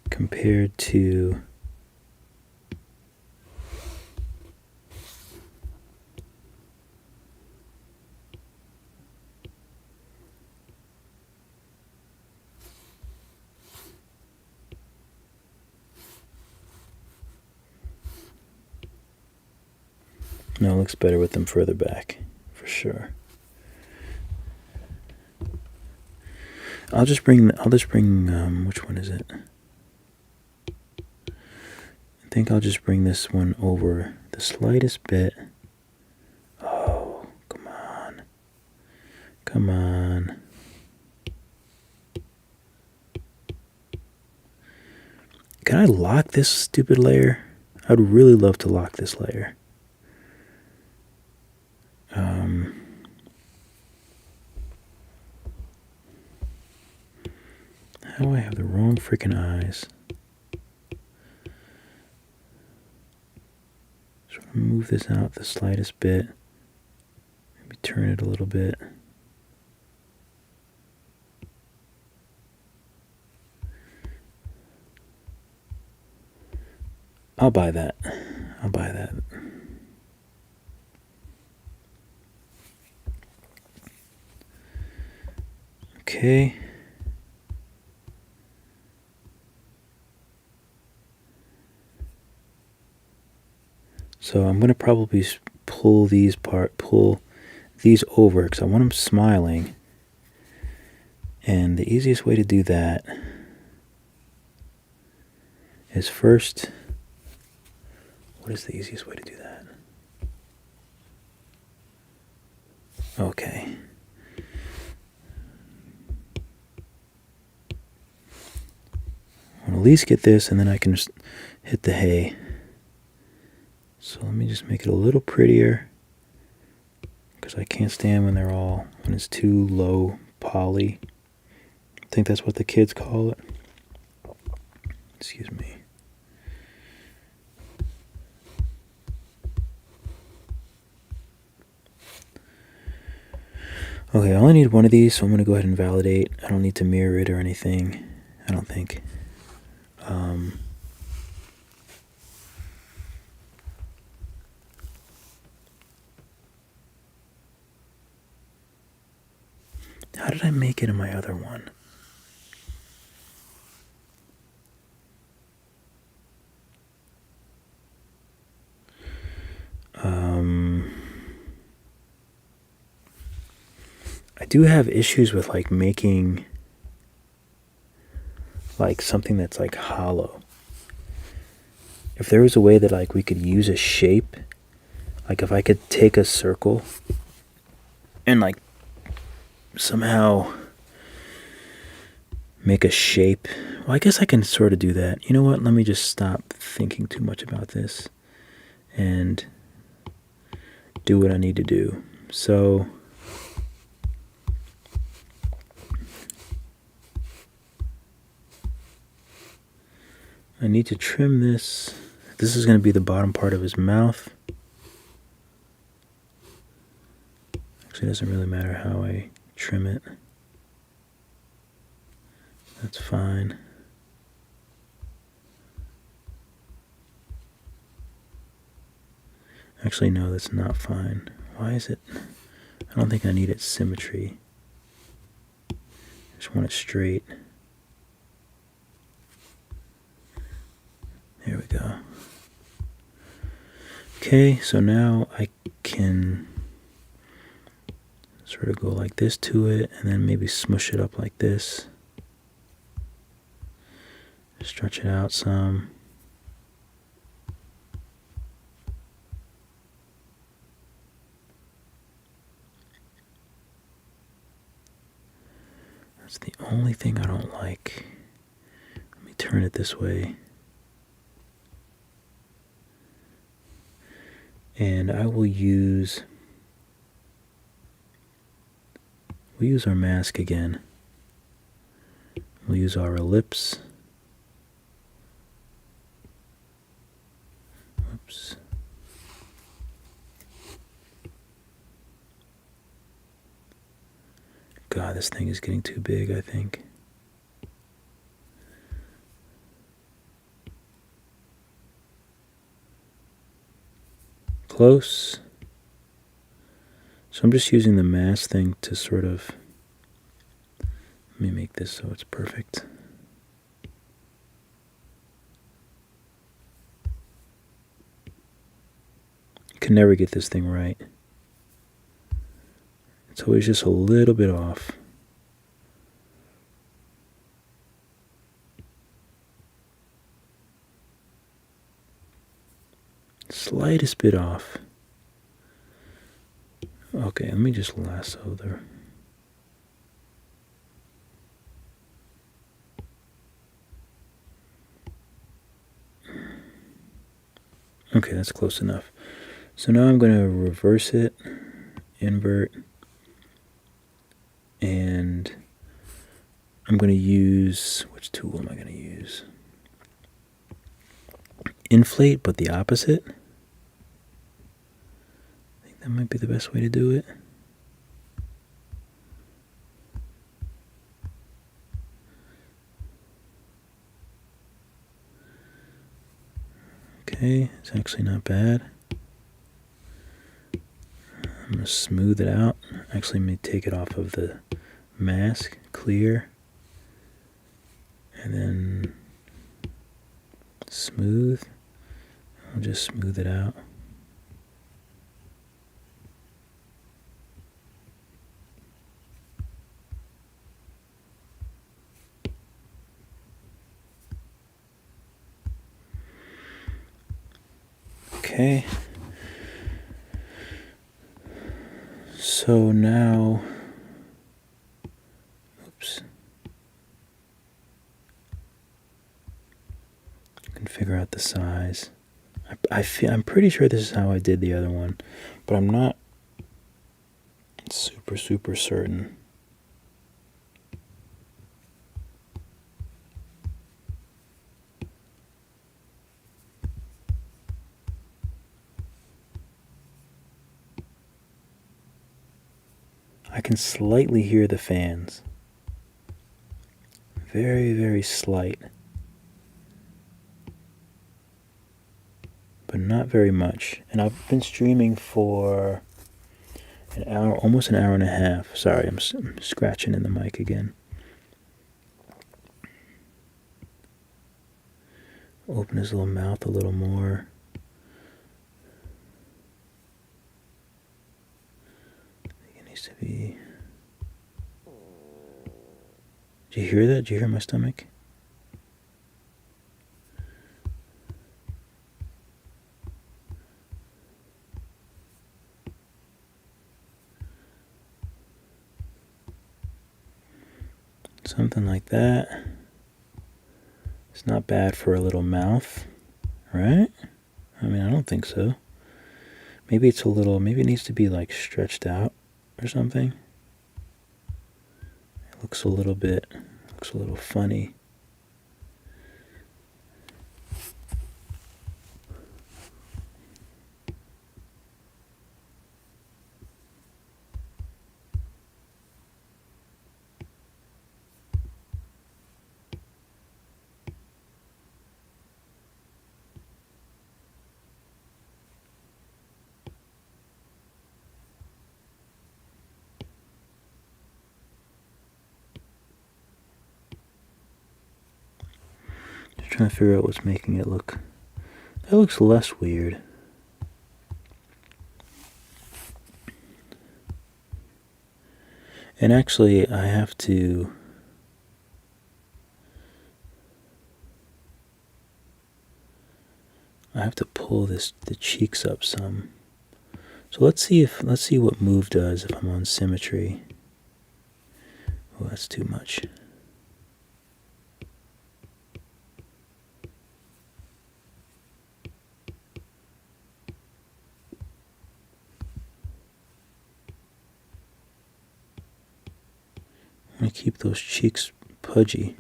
Speaker 1: Compared to no, it looks better with them further back, for sure. I'll just bring, which one is it? I think I'll just bring this one over the slightest bit. Oh, come on. Come on. Can I lock this stupid layer? I'd really love to lock this layer. How do I have the wrong freaking eyes? Just want to move this out the slightest bit. Maybe turn it a little bit. I'll buy that. I'll buy that. Okay. So I'm going to probably pull these over because I want them smiling. And the easiest way to do that is first, what is the easiest way to do that? Okay. I'll at least get this and then I can just hit the hay. So let me just make it a little prettier because I can't stand when it's too low poly. I think that's what the kids call it. Excuse me. Okay, I only need one of these, so I'm going to go ahead and validate. I don't need to mirror it or anything, I don't think. How did I make it in my other one? do have issues with like making like something that's like hollow. If there was a way that like we could use a shape, like if I could take a circle and like somehow make a shape. Well, I guess I can sort of do that. You know what? Let me just stop thinking too much about this and do what I need to do. So I need to trim this. This is going to be the bottom part of his mouth. Actually, it doesn't really matter how I trim it. That's fine. Actually, no, that's not fine. Why is it? I don't think I need its symmetry. I just want it straight. There we go. Okay, so now I can sort of go like this to it, and then maybe smush it up like this. Stretch it out some. That's the only thing I don't like. Let me turn it this way. And I will use, we'll use our mask again. We'll use our ellipse. Oops. God, this thing is getting too big, I think. Close. So I'm just using the mask thing to sort of, let me make this so it's perfect. You can never get this thing right. It's always just a little bit off. Slightest bit off. Okay, let me just lasso there. Okay, that's close enough. So now I'm going to reverse it, invert, and I'm going to use, which tool am I going to use? Inflate, but the opposite. I think that might be the best way to do it. Okay, it's actually not bad. I'm going to smooth it out. Actually, let me take it off of the mask, clear, and then smooth. I'll just smooth it out. Okay. So now, oops. You can figure out the size. I'm pretty sure this is how I did the other one, but I'm not super certain. I can slightly hear the fans. Very, very slight. But not very much. And I've been streaming for an hour, almost an hour and a half. Sorry, I'm scratching in the mic again. Open his little mouth a little more. I think it needs to be you hear that? Did you hear my stomach? Something like that. It's not bad for a little mouth, right? I mean, I don't think so. Maybe it's a little, maybe it needs to be like stretched out or something. It looks a little funny. Just trying to figure out what's making it look. That looks less weird. And actually, I have to pull the cheeks up some. So let's see what move does if I'm on symmetry. Oh, that's too much. I'm gonna keep those cheeks pudgy.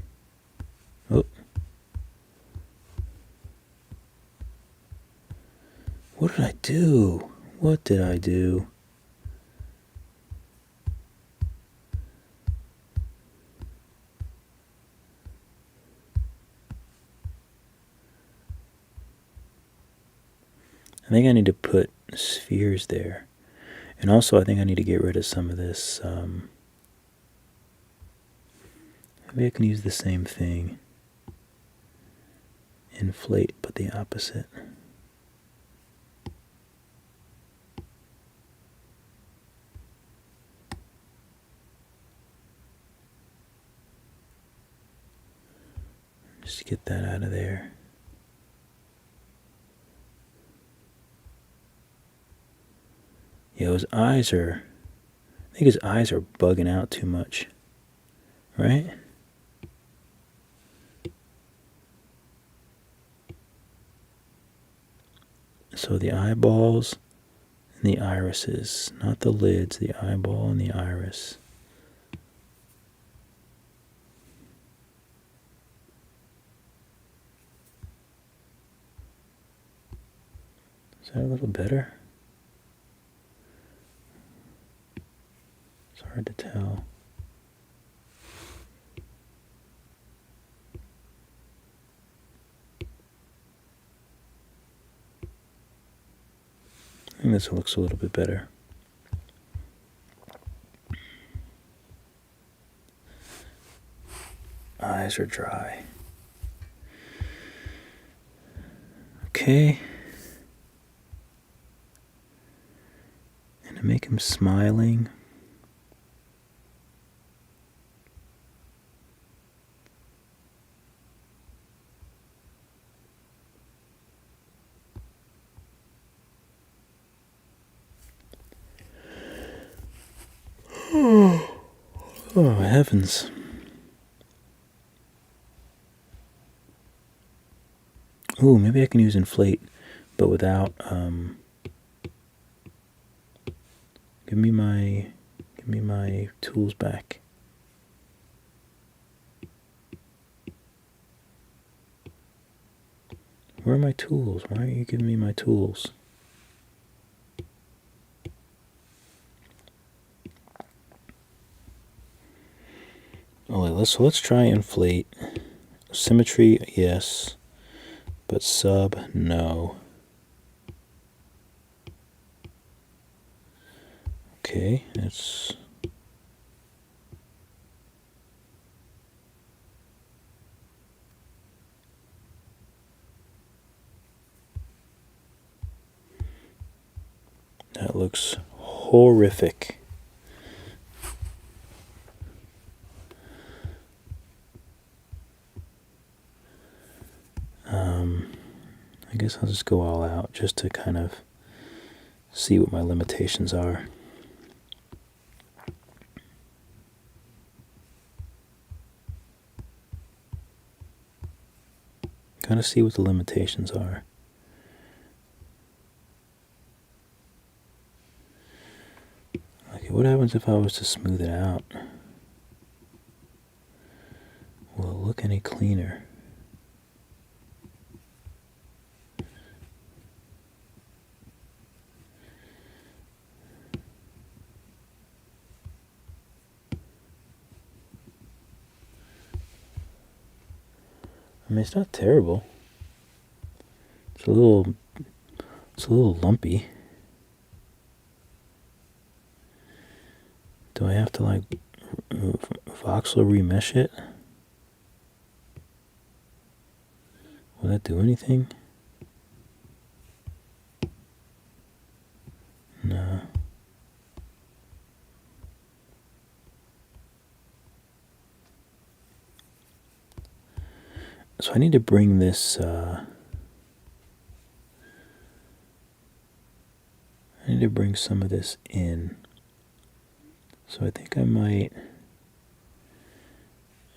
Speaker 1: Oh. What did I do? What did I do? I think I need to put spheres there. And also I think I need to get rid of some of this. Maybe I can use the same thing. Inflate, but the opposite. Just to get that out of there. Yeah, his eyes are, I think his eyes are bugging out too much, right? So the eyeballs and the irises, not the lids, the eyeball and the iris. Is that a little better? It's hard to tell. I think this looks a little bit better. Eyes are dry. Okay. And to make him smiling, oh heavens. Ooh, maybe I can use inflate, but without, give me my tools back. Where are my tools? Why aren't you giving me my tools? Oh, let's try inflate. Symmetry, yes, but sub, no. Okay, that's that looks horrific. I guess I'll just go all out just to kind of see what my limitations are. Kind of see what the limitations are. Okay, what happens if I was to smooth it out? Will it look any cleaner? I mean, it's not terrible. It's a little lumpy. Do I have to like voxel remesh it? Will that do anything? No. So I need to bring this, I need to bring some of this in. So I think I might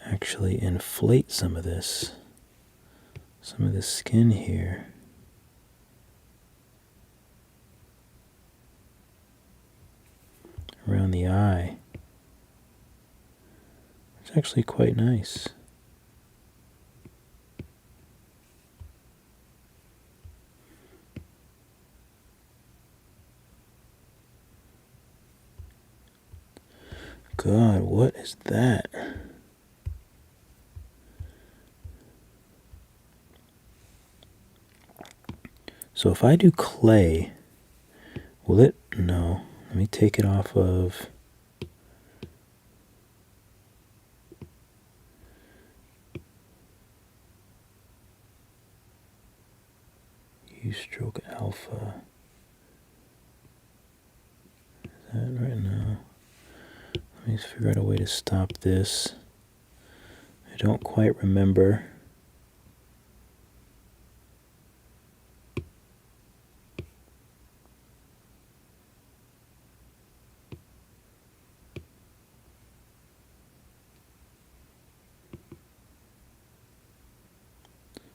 Speaker 1: actually inflate some of this skin here. Around the eye. It's actually quite nice. God, what is that? So if I do clay, will it? No. Let me take it off of. Use stroke alpha. Is that right now? Let me figure out a way to stop this. I don't quite remember.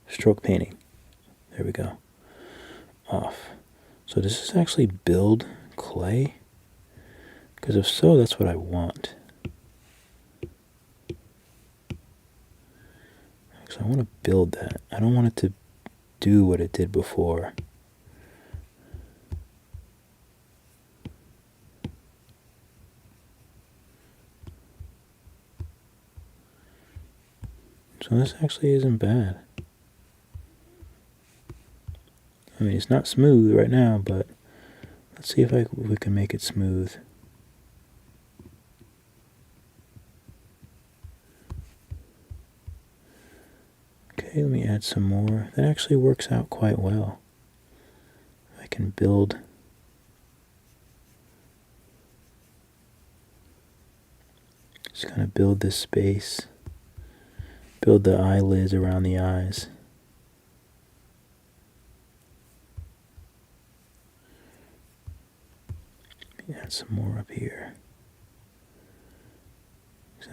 Speaker 1: Stroke painting. There we go. Off. So does this actually build clay? Because if so, that's what I want. So I want to build that. I don't want it to do what it did before. So this actually isn't bad. I mean, it's not smooth right now, but let's see if we can make it smooth. Okay, let me add some more. That actually works out quite well. I can build. Just kind of build this space. Build the eyelids around the eyes. Add some more up here.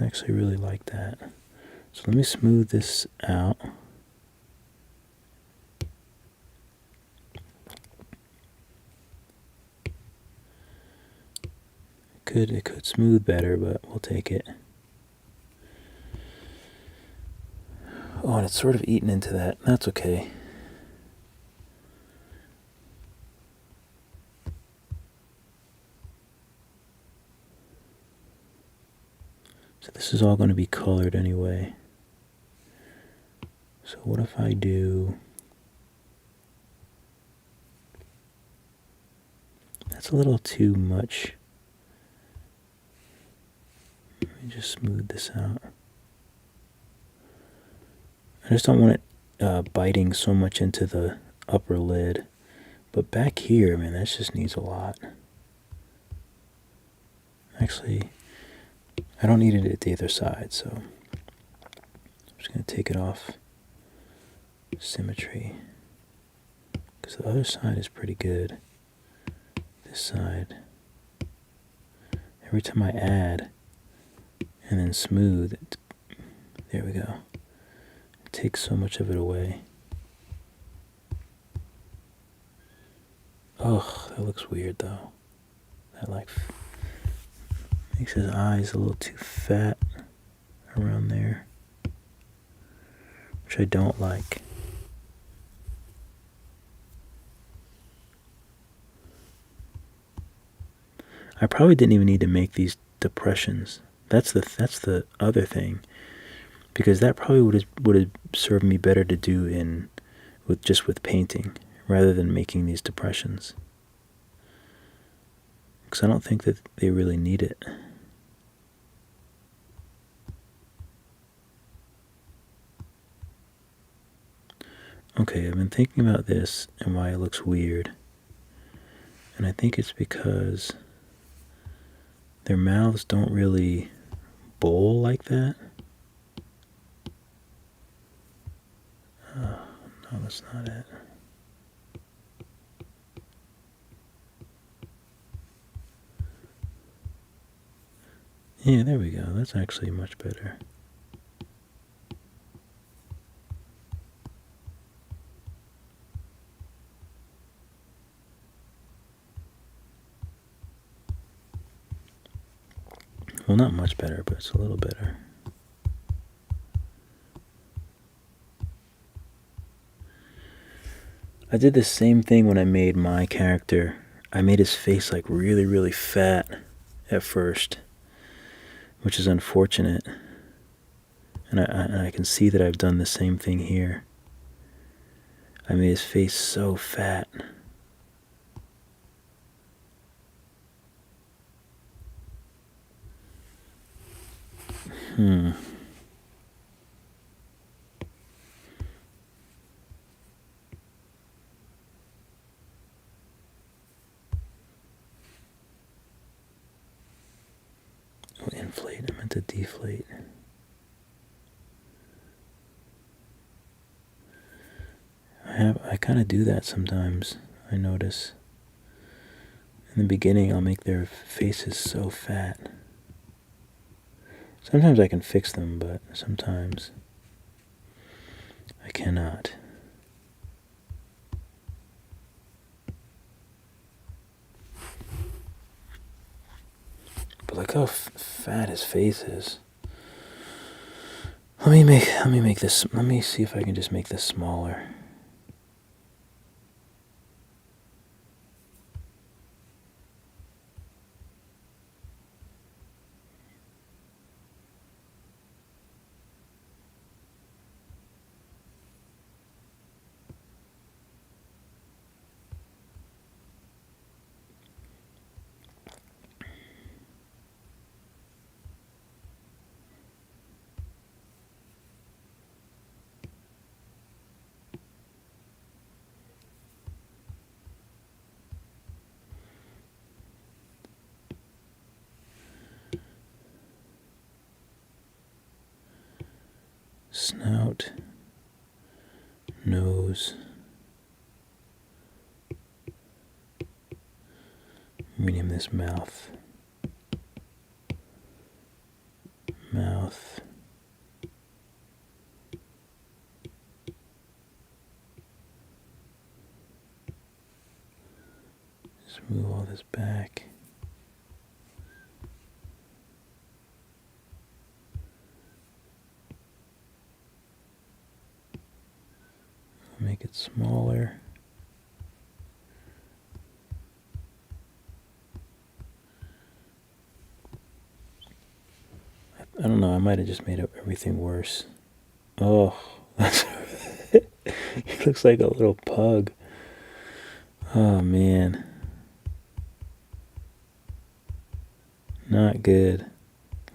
Speaker 1: I actually really like that. So let me smooth this out. It could smooth better, but we'll take it. Oh, and it's sort of eaten into that. That's okay. So this is all going to be colored anyway. So what if I do... That's a little too much. Let me just smooth this out. I just don't want it biting so much into the upper lid. But back here, man, that just needs a lot. Actually, I don't need it at the other side, so I'm just going to take it off. Symmetry. Because the other side is pretty good. This side. Every time I add and then smooth, there we go. It takes so much of it away. Ugh, that looks weird though. That like makes his eyes a little too fat around there, which I don't like. I probably didn't even need to make these depressions. That's the other thing, because that probably would have served me better to do with painting rather than making these depressions. Because I don't think that they really need it. Okay, I've been thinking about this and why it looks weird. And I think it's because their mouths don't really bowl like that. Oh, no, that's not it. Yeah, there we go. That's actually much better. Well, not much better, but it's a little better. I did the same thing when I made my character. I made his face like really, really fat at first, which is unfortunate. And I can see that I've done the same thing here. I made his face so fat. Oh, inflate. I meant to deflate. I kind of do that sometimes, I notice. In the beginning, I'll make their faces so fat. Sometimes I can fix them, but sometimes I cannot. But look how fat his face is. Let me make this. Let me see if I can just make this smaller. Snout, nose, rename this mouth, mouth, just move all this back. Make it smaller. I don't know, I might have just made everything worse. Oh, he looks like a little pug. Oh man. Not good.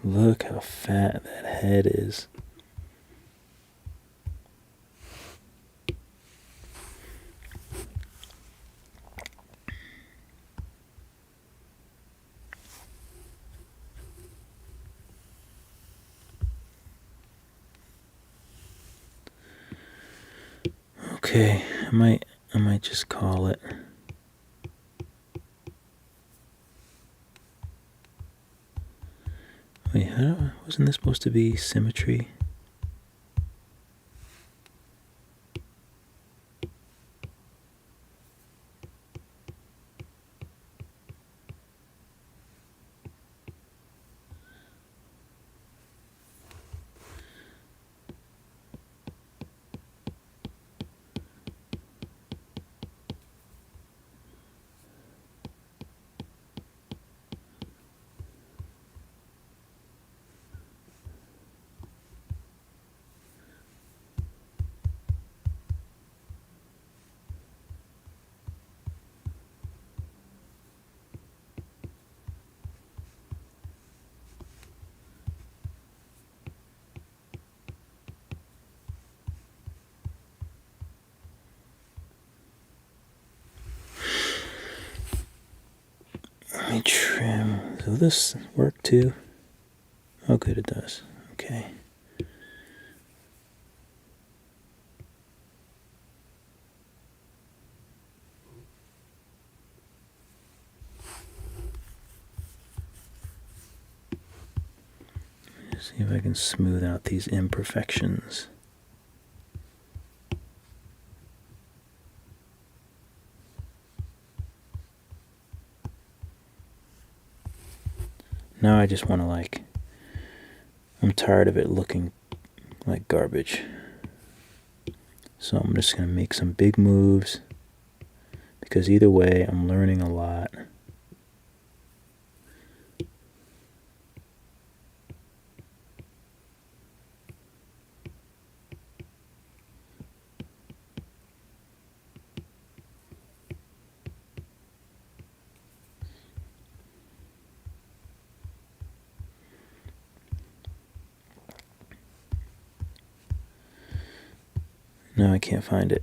Speaker 1: Look how fat that head is. Okay, I might I might just call it. Wait, wasn't this supposed to be symmetry? Let me trim. Will this work too? Oh, good, it does. Okay. Let's see if I can smooth out these imperfections. Now I just want to I'm tired of it looking like garbage. So I'm just going to make some big moves, because either way I'm learning a lot. No, I can't find it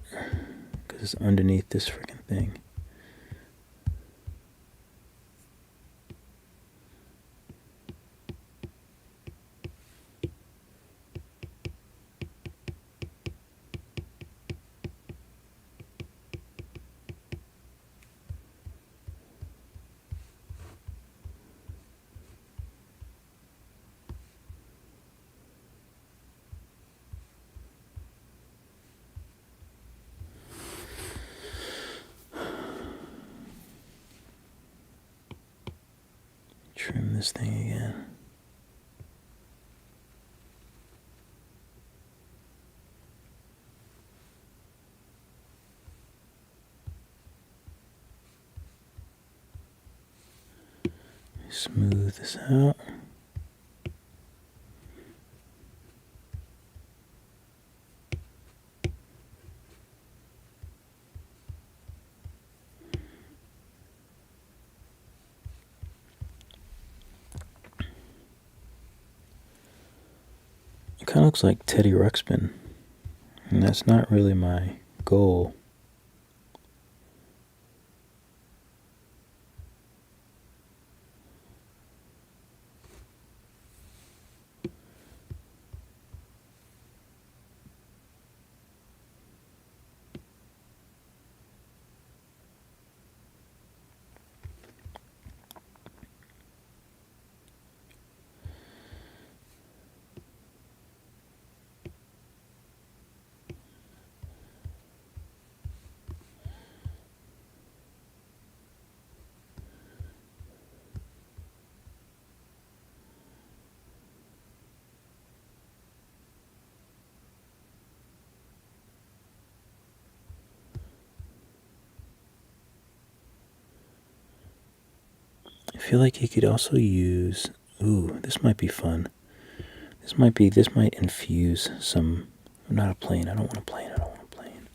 Speaker 1: because it's underneath this freaking thing. Trim this thing again. Smooth this out. It kind of looks like Teddy Ruxpin, and that's not really my goal. I feel like you could also use, ooh, this might be fun. This might infuse some, not a plane, I don't want a plane, I don't want a plane.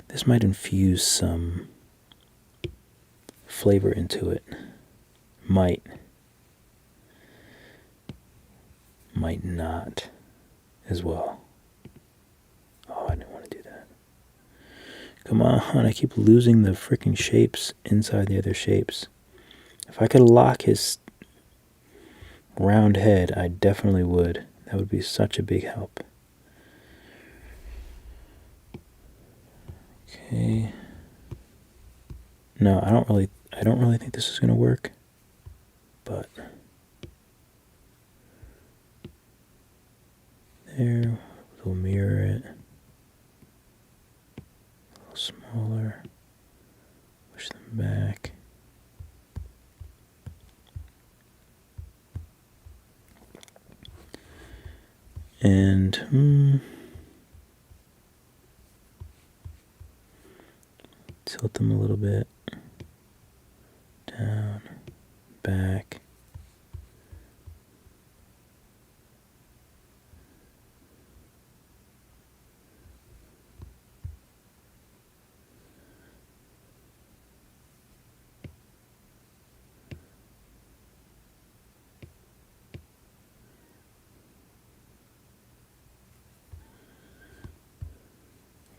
Speaker 1: This might infuse some flavor into it. Might not as well. Oh, I didn't want to do that. Come on, I keep losing the freaking shapes inside the other shapes. If I could lock his round head, I definitely would. That would be such a big help. Okay, No, I don't really think this is gonna work, but there, we'll mirror it a little smaller, push them back. And tilt them a little bit, down, back.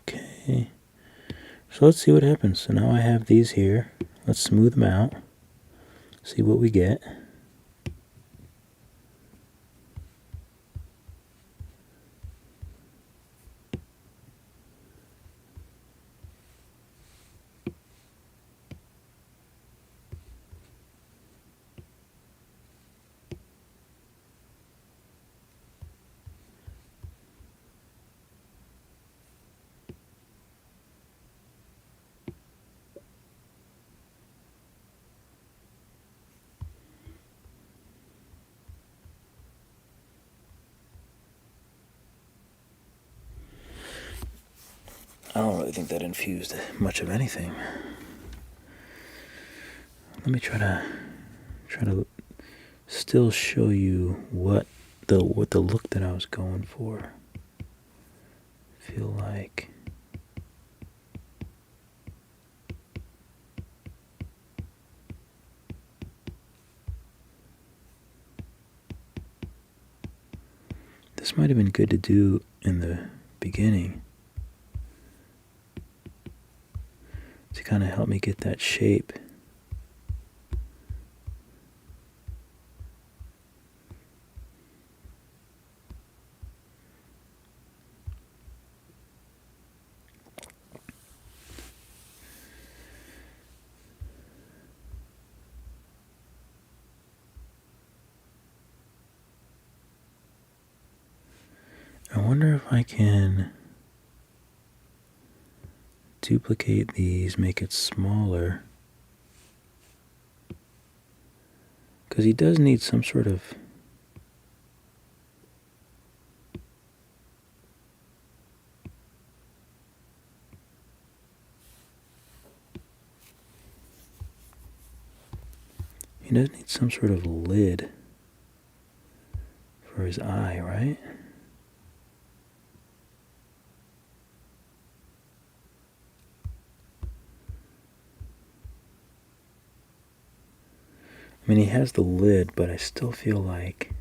Speaker 1: Okay, so let's see what happens. So now I have these here. Let's smooth them out, see what we get. I don't really think that infused much of anything. Let me try to still show you what the look that I was going for. Feel like this might have been good to do in the beginning to kind of help me get that shape. I wonder if I can duplicate these, make it smaller, because he does need some sort of lid for his eye, right? I mean, he has the lid, but I still feel like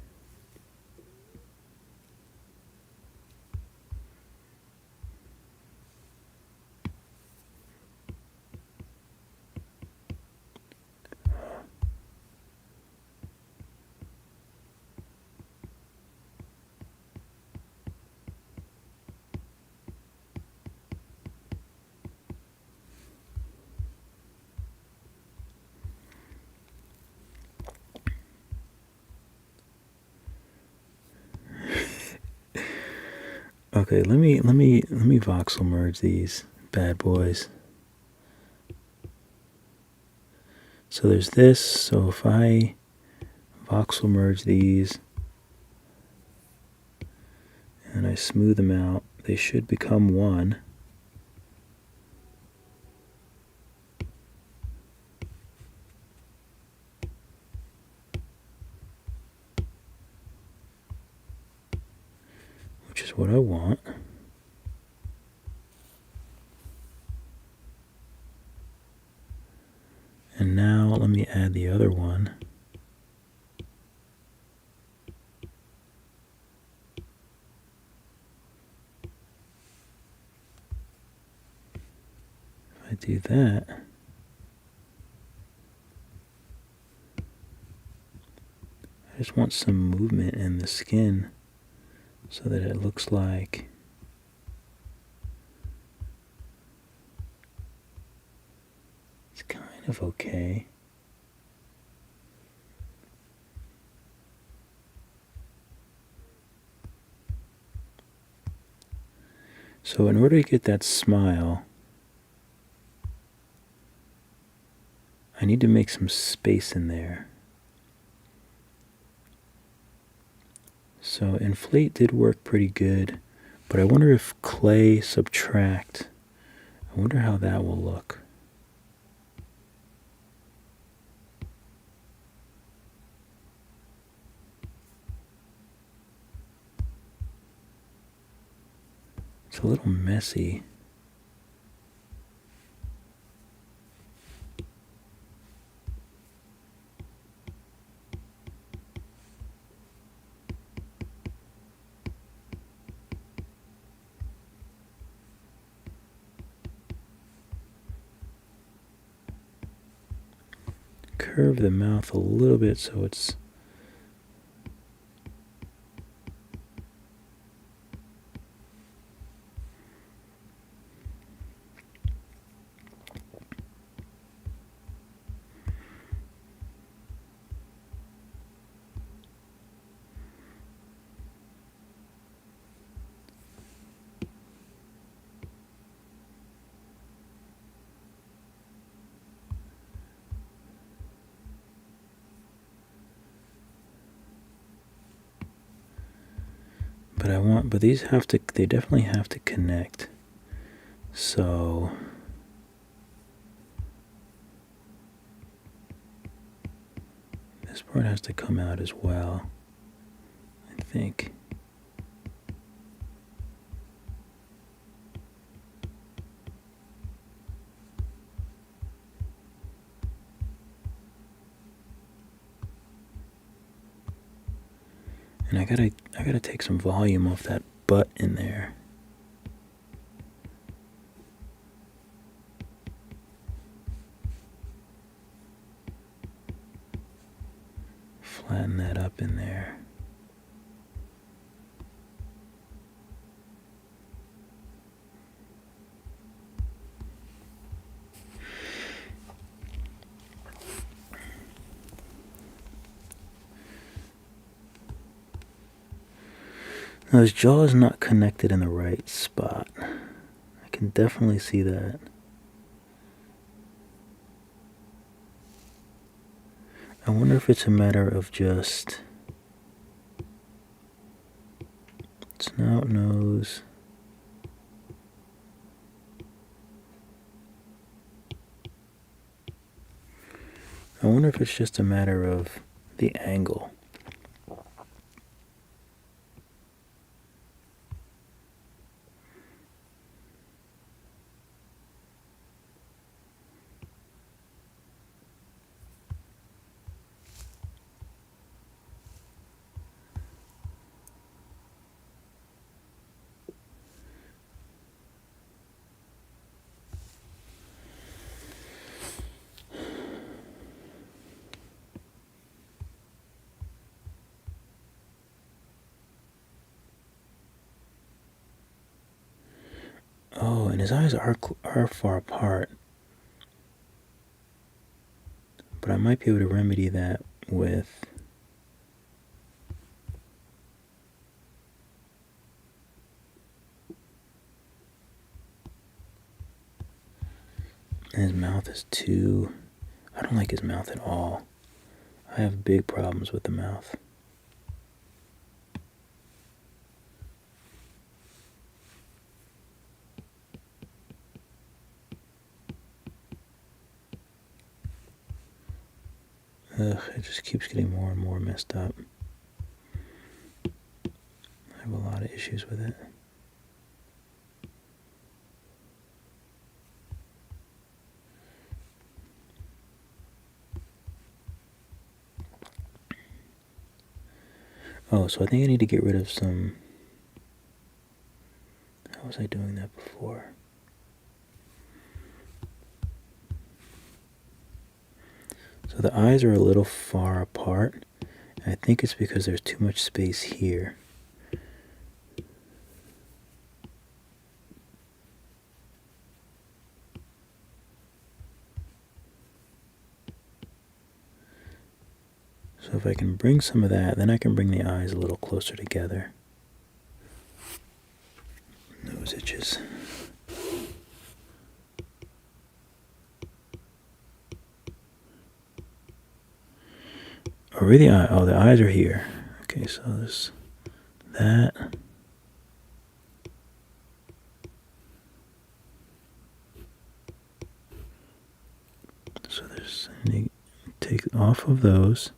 Speaker 1: okay, let me voxel merge these bad boys. So there's this, so if I voxel merge these and I smooth them out, they should become one. Which is what I want. And now let me add the other one. If I do that, I just want some movement in the skin so that it looks like it's kind of okay. So in order to get that smile, I need to make some space in there. So inflate did work pretty good, but I wonder if clay subtract, I wonder how that will look. It's a little messy. Curve the mouth a little bit so it's but these have to, they definitely have to connect. So this part has to come out as well, I think. And I gotta take some volume off that butt in there. Flatten that up in there. Now his jaw is not connected in the right spot. I can definitely see that. I wonder if it's a matter of just snout, nose. I wonder if it's just a matter of the angle. Oh, and his eyes are far apart. But I might be able to remedy that with his mouth is too, I don't like his mouth at all. I have big problems with the mouth. Ugh, it just keeps getting more and more messed up. I have a lot of issues with it. Oh, so I think I need to get rid of some... How was I doing that before? So the eyes are a little far apart. And I think it's because there's too much space here. So if I can bring some of that, then I can bring the eyes a little closer together. Nose itches. Or really, oh, the eyes are here. Okay, so there's that. So there's, take off of those.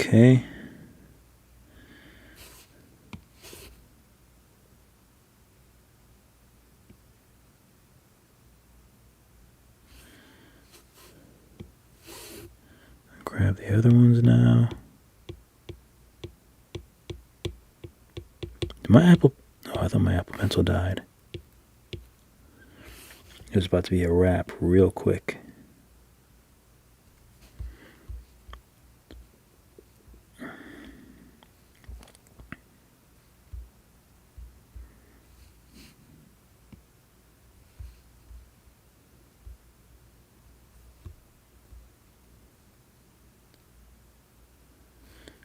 Speaker 1: Okay. Grab the other ones now. My Apple... Oh, I thought my Apple Pencil died. It was about to be a wrap real quick.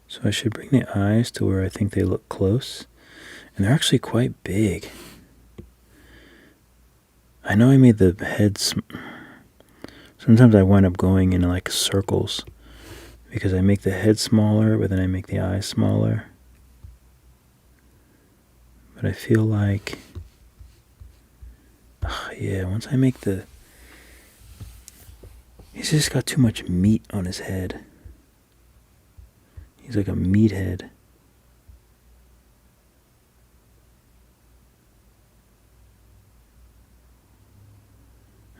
Speaker 1: So I should bring the eyes to where I think they look close. And they're actually quite big. I know I made the heads... Sometimes I wind up going in like circles. Because I make the head smaller, but then I make the eyes smaller. But I feel like... yeah, once I make the... He's just got too much meat on his head. He's like a meathead.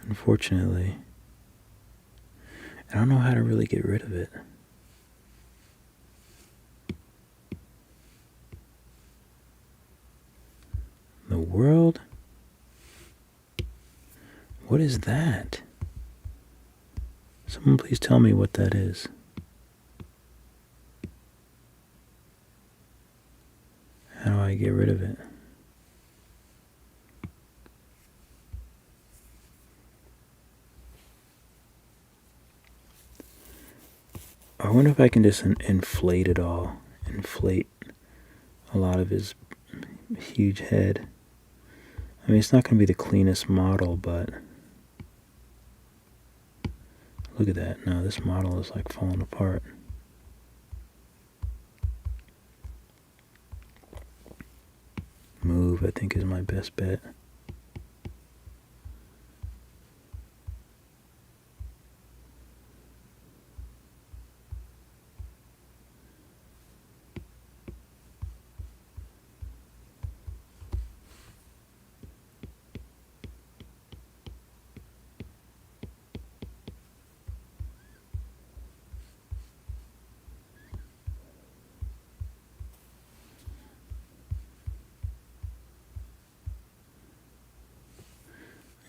Speaker 1: Unfortunately. I don't know how to really get rid of it. The world? What is that? Someone please tell me what that is. How do I get rid of it? I wonder if I can just inflate it all. Inflate a lot of his huge head. I mean, it's not going to be the cleanest model, but... Look at that. No, this model is like falling apart. Move, I think, is my best bet.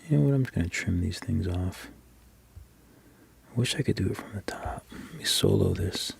Speaker 1: You know what, I'm just going to trim these things off. I wish I could do it from the top. Let me solo this.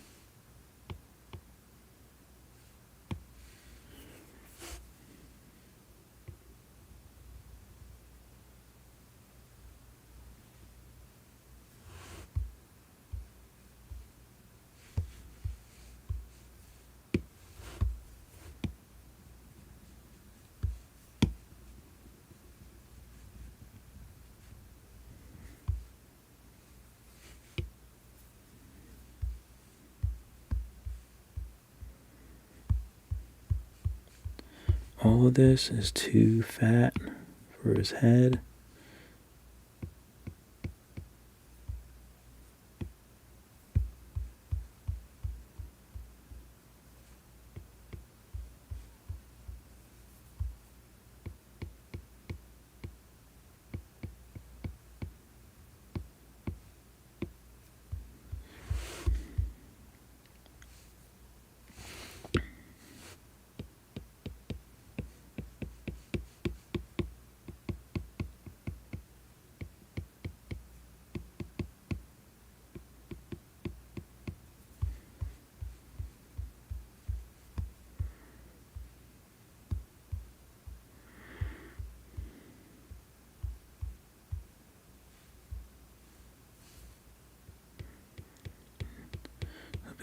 Speaker 1: All of this is too fat for his head.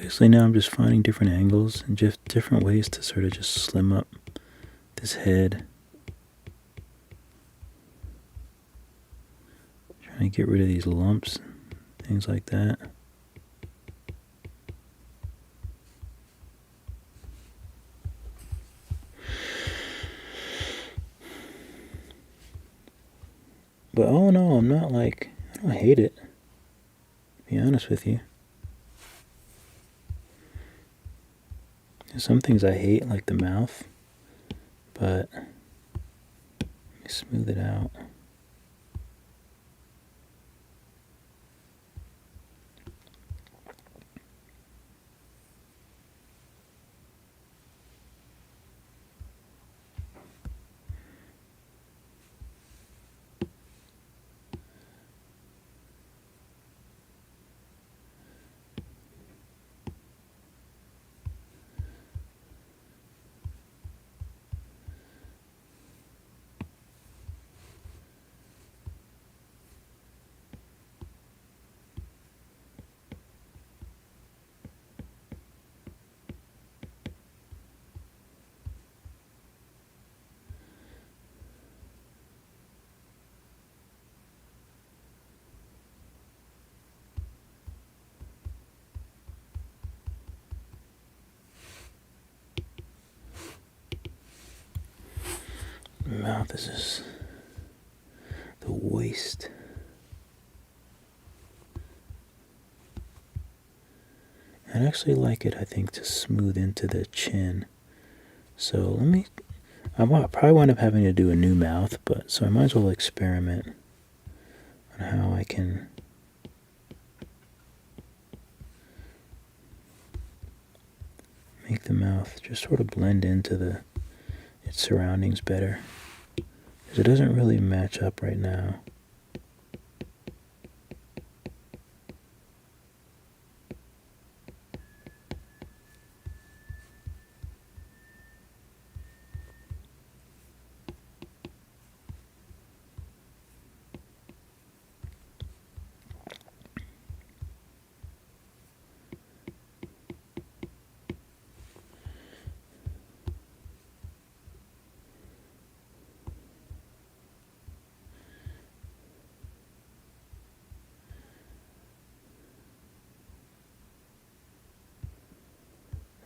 Speaker 1: Basically now I'm just finding different angles and just different ways to sort of just slim up this head. Trying to get rid of these lumps, things like that. But all in all, I'm not like, I don't hate it, to be honest with you. There's some things I hate, like the mouth, but let me smooth it out. Mouth, this is the waist. I'd actually like it, I think, to smooth into the chin. So I probably wind up having to do a new mouth, but so I might as well experiment on how I can make the mouth just sort of blend into its surroundings better. Because it doesn't really match up right now.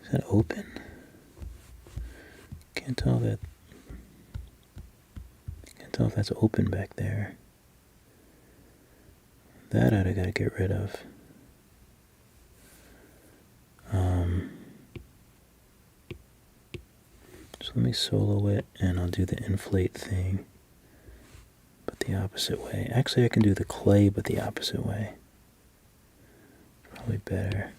Speaker 1: Is that open? Can't tell if that's open back there. That I gotta get rid of. So let me solo it and I'll do the inflate thing, but the opposite way. Actually, I can do the clay, but the opposite way. Probably better.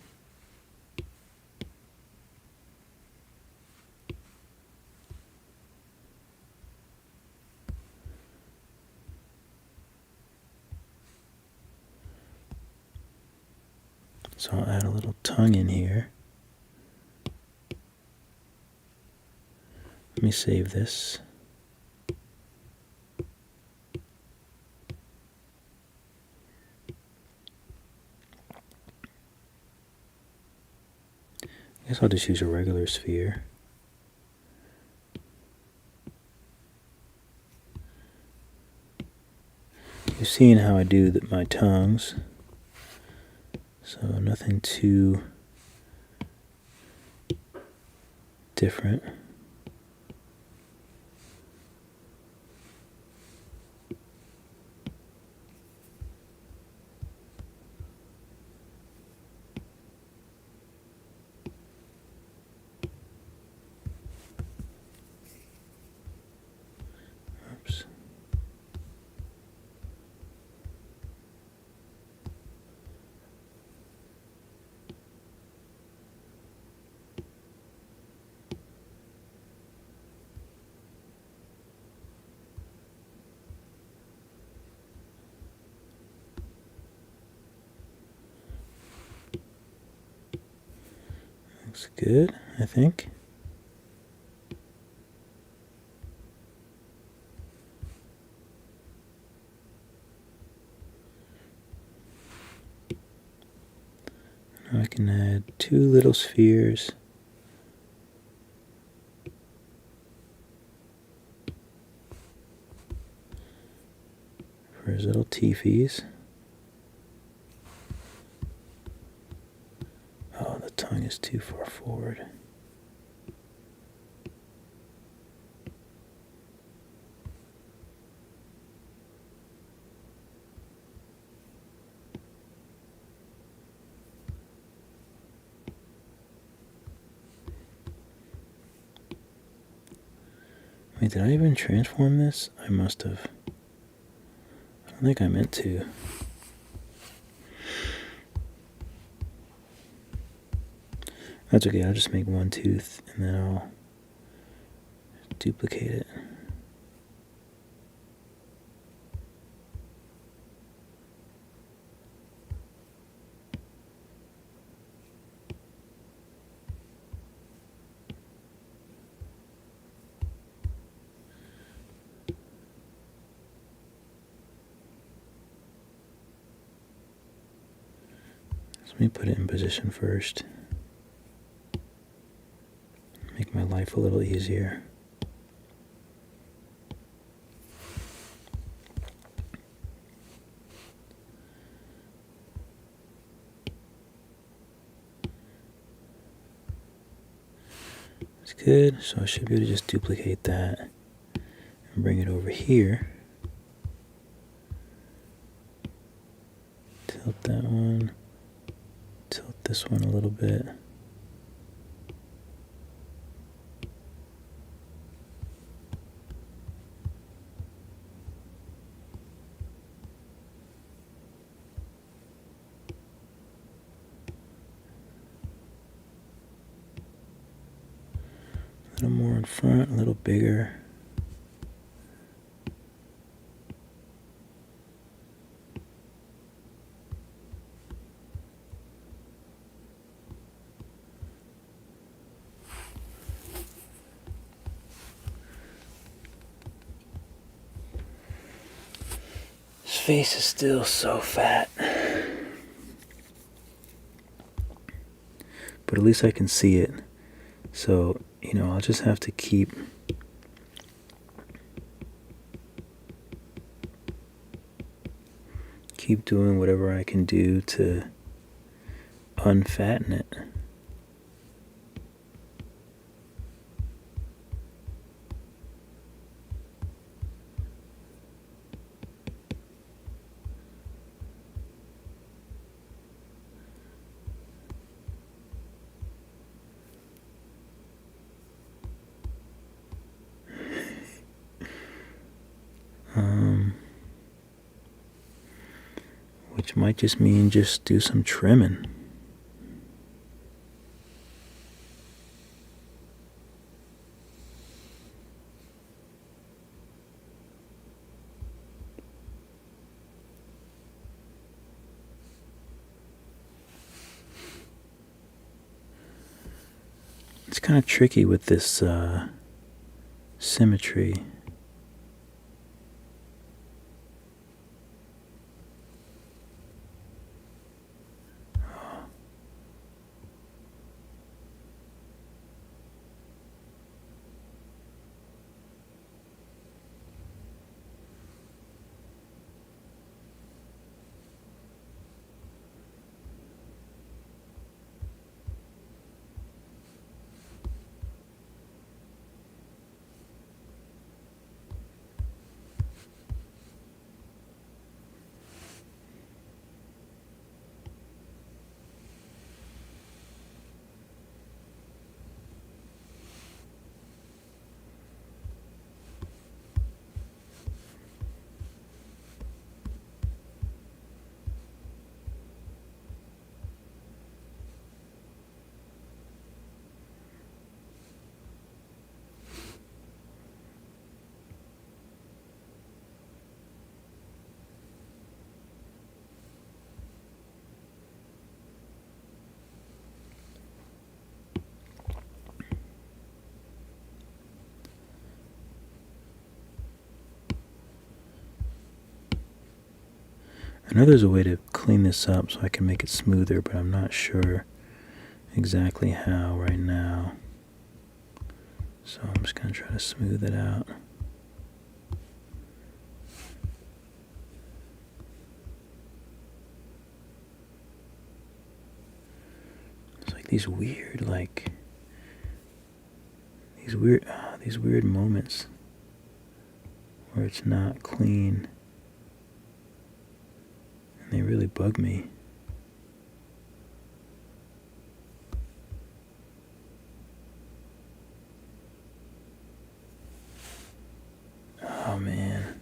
Speaker 1: So I'll add a little tongue in here. Let me save this. I guess I'll just use a regular sphere. You've seen how I do my tongues, so nothing too different. Oops. Looks good, I think. Now I can add 2 little spheres. For his little teefies. Oh, the tongue is too far forward. Wait, did I even transform this? I must have. I don't think I meant to. That's okay, I'll just make one tooth and then I'll duplicate it. So let me put it in position first. Make my life a little easier. It's good, so I should be able to just duplicate that and bring it over here. Tilt that one, tilt this one a little bit. A little more in front, a little bigger. His face is still so fat. But at least I can see it. So, you know, I'll just have to keep doing whatever I can do to unfatten it. Which might just mean just do some trimming. It's kind of tricky with this symmetry. know there's a way to clean this up so I can make it smoother, but I'm not sure exactly how right now. So I'm just going to try to smooth it out. It's like these weird, these weird moments where it's not clean, and they really bug me. Oh man,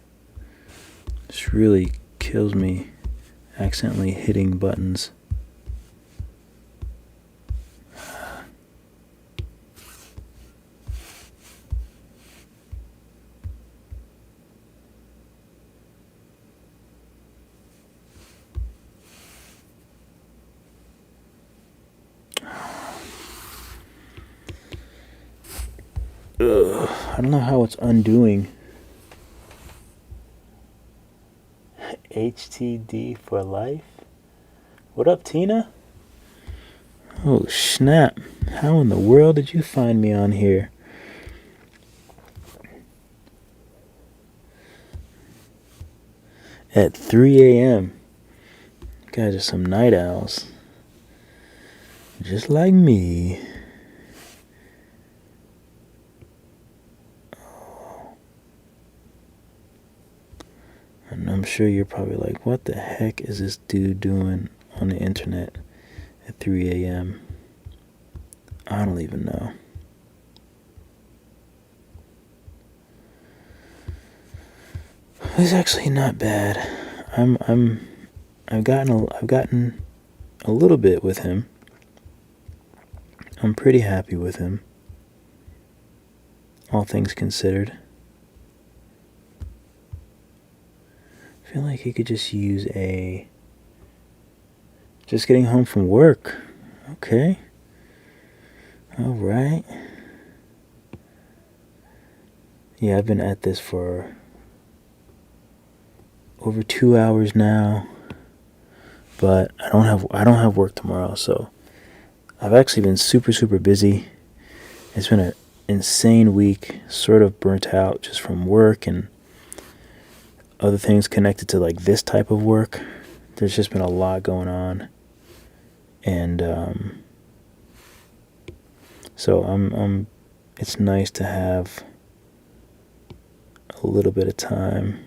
Speaker 1: this really kills me, accidentally hitting buttons. I don't know how it's undoing. HTD for life? What up, Tina? Oh, snap. How in the world did you find me on here? At 3 a.m. You guys are some night owls. Just like me. And I'm sure you're probably like, what the heck is this dude doing on the internet at 3 a.m.? I don't even know. It's actually not bad. I've gotten a little bit with him. I'm pretty happy with him, all things considered. I feel like he could just use just getting home from work. Okay. All right. Yeah, I've been at this for over 2 hours now, but I don't have work tomorrow, so I've actually been super busy. It's been an insane week, sort of burnt out just from work and other things connected to like this type of work. There's just been a lot going on, and so it's nice to have a little bit of time.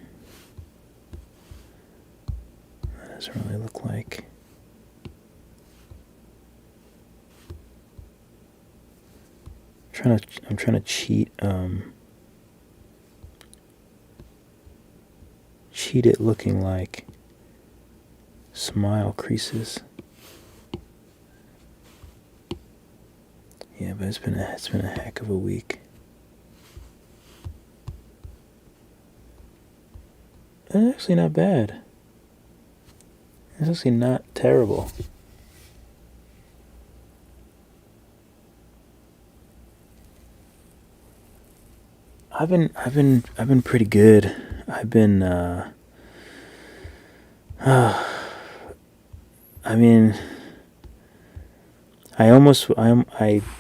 Speaker 1: That doesn't really look like. I'm trying to cheat it looking like smile creases. Yeah, but it's been a heck of a week. It's actually not bad. It's actually not terrible. I've been pretty good. I've been I mean, I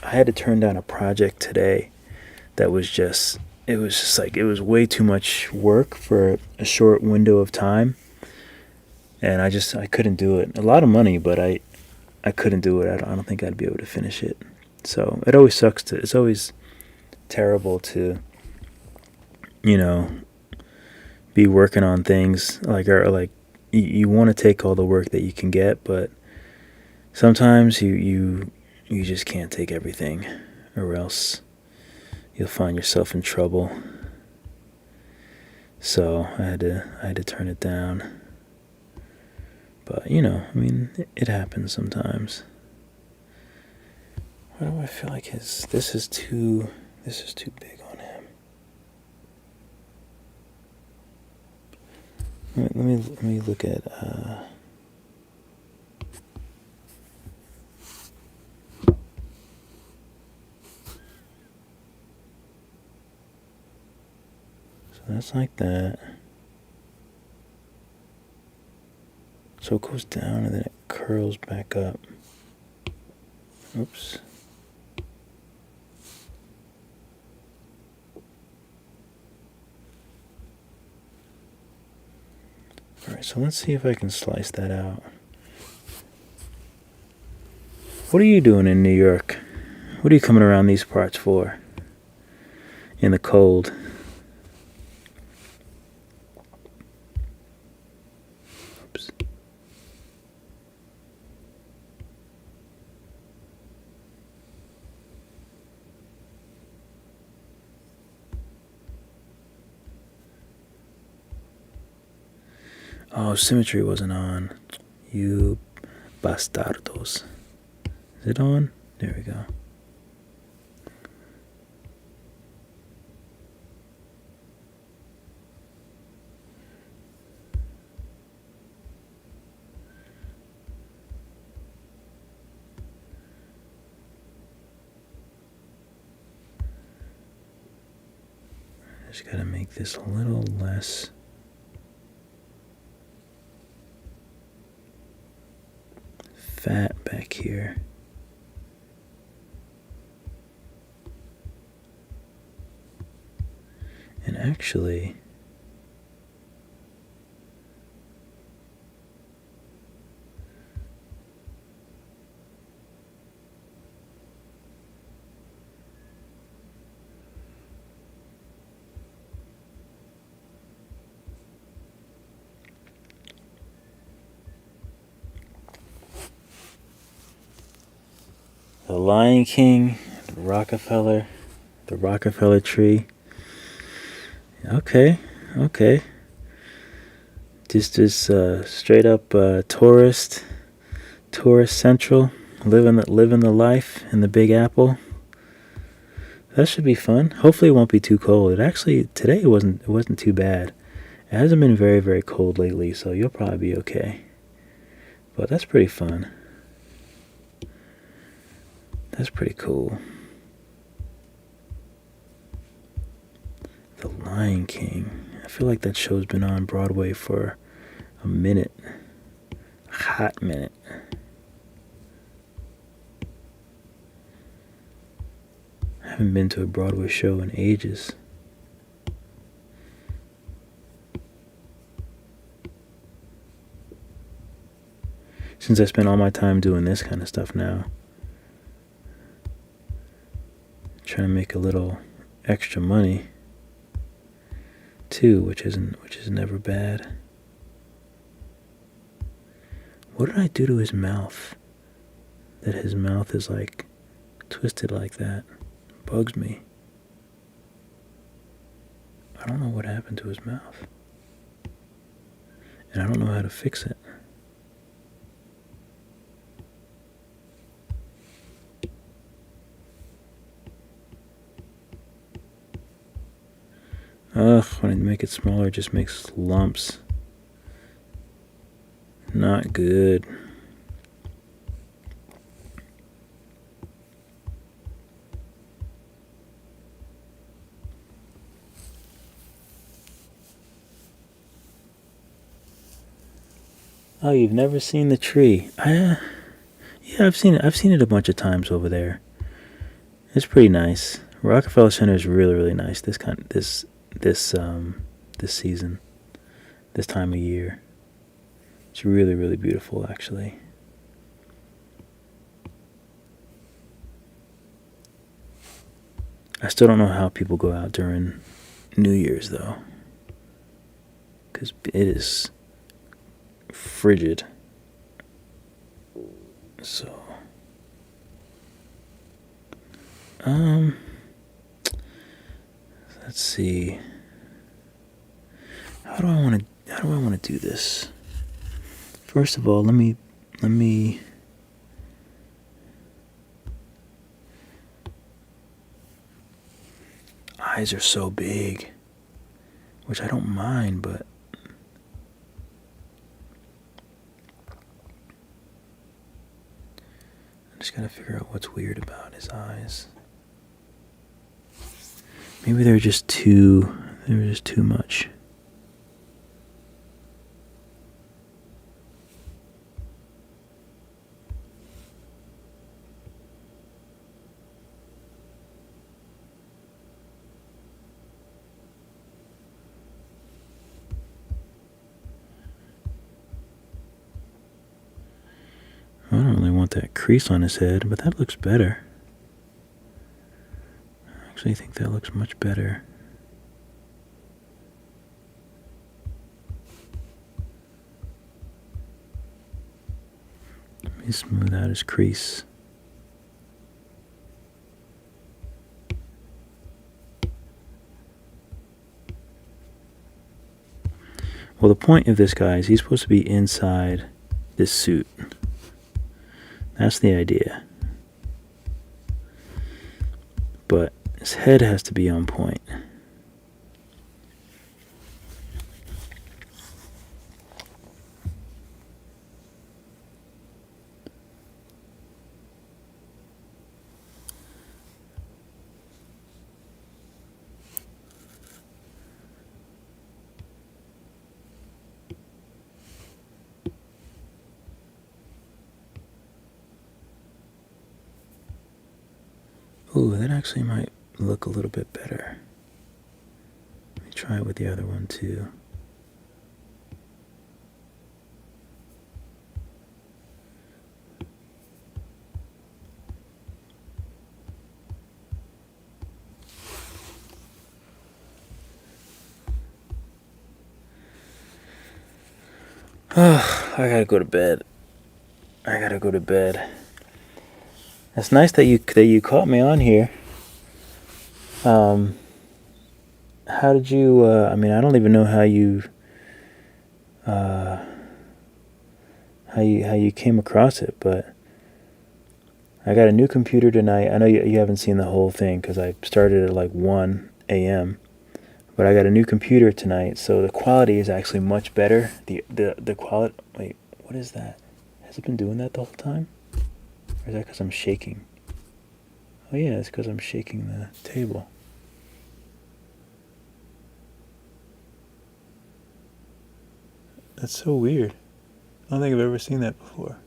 Speaker 1: had to turn down a project today that was just it was way too much work for a short window of time, and I couldn't do it. A lot of money, but I couldn't do it. I don't think I'd be able to finish it. So it always sucks it's always terrible to, be working on things like you want to take all the work that you can get, but sometimes you just can't take everything, or else you'll find yourself in trouble. So I had to turn it down. But it happens sometimes. Why do I feel like this is too big on him? Let me look at so that's like that. So it goes down and then it curls back up. Oops. Alright, so let's see if I can slice that out. What are you doing in New York? What are you coming around these parts for? In the cold. Oops. Oh, symmetry wasn't on. You bastardos. Is it on? There we go. Just gotta make this a little less fat back here. And actually, the Lion King, the Rockefeller tree. Okay. Just straight up tourist central, living the life in the Big Apple. That should be fun. Hopefully it won't be too cold. It actually today it wasn't too bad. It hasn't been very, very cold lately, so you'll probably be okay. But that's pretty fun. That's pretty cool. The Lion King. I feel like that show's been on Broadway for a minute. A hot minute. I haven't been to a Broadway show in ages. Since I spend all my time doing this kind of stuff now. Trying to make a little extra money too, which is never bad. What did I do to his mouth? That his mouth is like twisted like that. Bugs me. I don't know what happened to his mouth. And I don't know how to fix it. Ugh, when I make it smaller, it just makes lumps. Not good. Oh, you've never seen the tree? Yeah, I've seen it. I've seen it a bunch of times over there. It's pretty nice. Rockefeller Center is really, really nice. This season, this time of year. It's really, really beautiful, actually. I still don't know how people go out during New Year's, though. Because it is frigid. So, let's see. How do I want to do this? First of all, let me eyes are so big, which I don't mind, but I just gotta figure out what's weird about his eyes. Maybe they're just too much. don't really want that crease on his head, but that looks better. I actually think that looks much better. Let me smooth out his crease. Well, the point of this guy is he's supposed to be inside this suit. That's the idea. But his head has to be on point. Ooh, that actually might look a little bit better. Let me try it with the other one too. Oh, I gotta go to bed. It's nice that you caught me on here. How did you? I mean, I don't even know how you came across it, but I got a new computer tonight. I know you haven't seen the whole thing because I started at like 1 a.m. But I got a new computer tonight, so the quality is actually much better. The quality. Wait, what is that? Has it been doing that the whole time? Or is that because I'm shaking? Oh yeah, it's because I'm shaking the table. That's so weird. I don't think I've ever seen that before.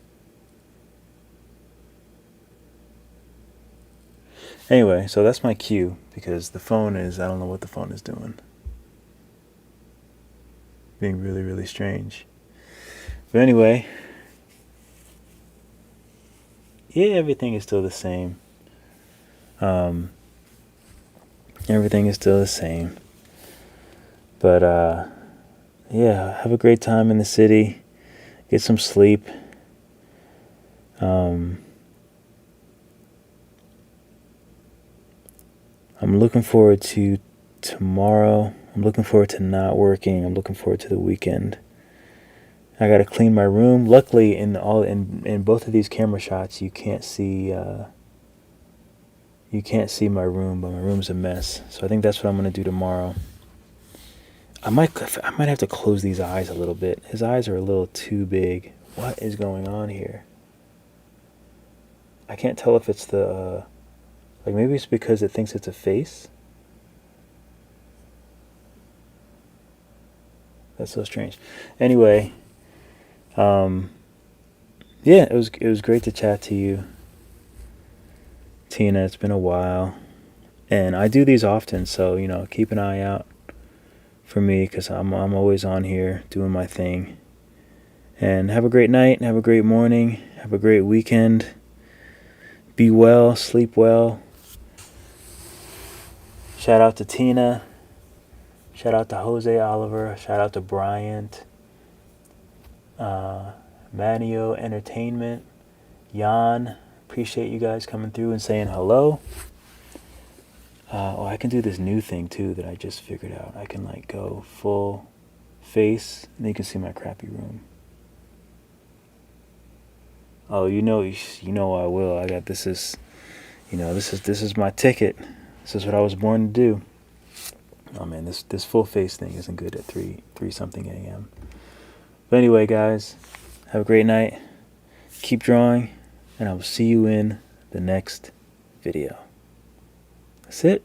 Speaker 1: Anyway, so that's my cue, because the phone is, I don't know what the phone is doing. Being really, really strange. But anyway, yeah, everything is still the same. Everything is still the same. But, yeah, have a great time in the city. Get some sleep. I'm looking forward to tomorrow. I'm looking forward to not working. I'm looking forward to the weekend. I gotta clean my room. Luckily, in both of these camera shots, you can't see my room, but my room's a mess. So I think that's what I'm gonna do tomorrow. I might have to close these eyes a little bit. His eyes are a little too big. What is going on here? I can't tell if it's the like maybe it's because it thinks it's a face. That's so strange. Anyway, yeah, it was great to chat to you, Tina. It's been a while, and I do these often, so keep an eye out for me because I'm always on here doing my thing. And have a great night, have a great morning, have a great weekend. Be well, sleep well. Shout out to Tina. Shout out to Jose Oliver. Shout out to Bryant. Manio Entertainment. Jan. Appreciate you guys coming through and saying hello. I can do this new thing too that I just figured out. I can like go full face and you can see my crappy room. Oh, you know I will. I got this is my ticket. This is what I was born to do. Oh man, this full face thing isn't good at 3 something a.m. But anyway, guys, have a great night. Keep drawing, and I will see you in the next video. That's it.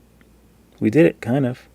Speaker 1: We did it, kind of.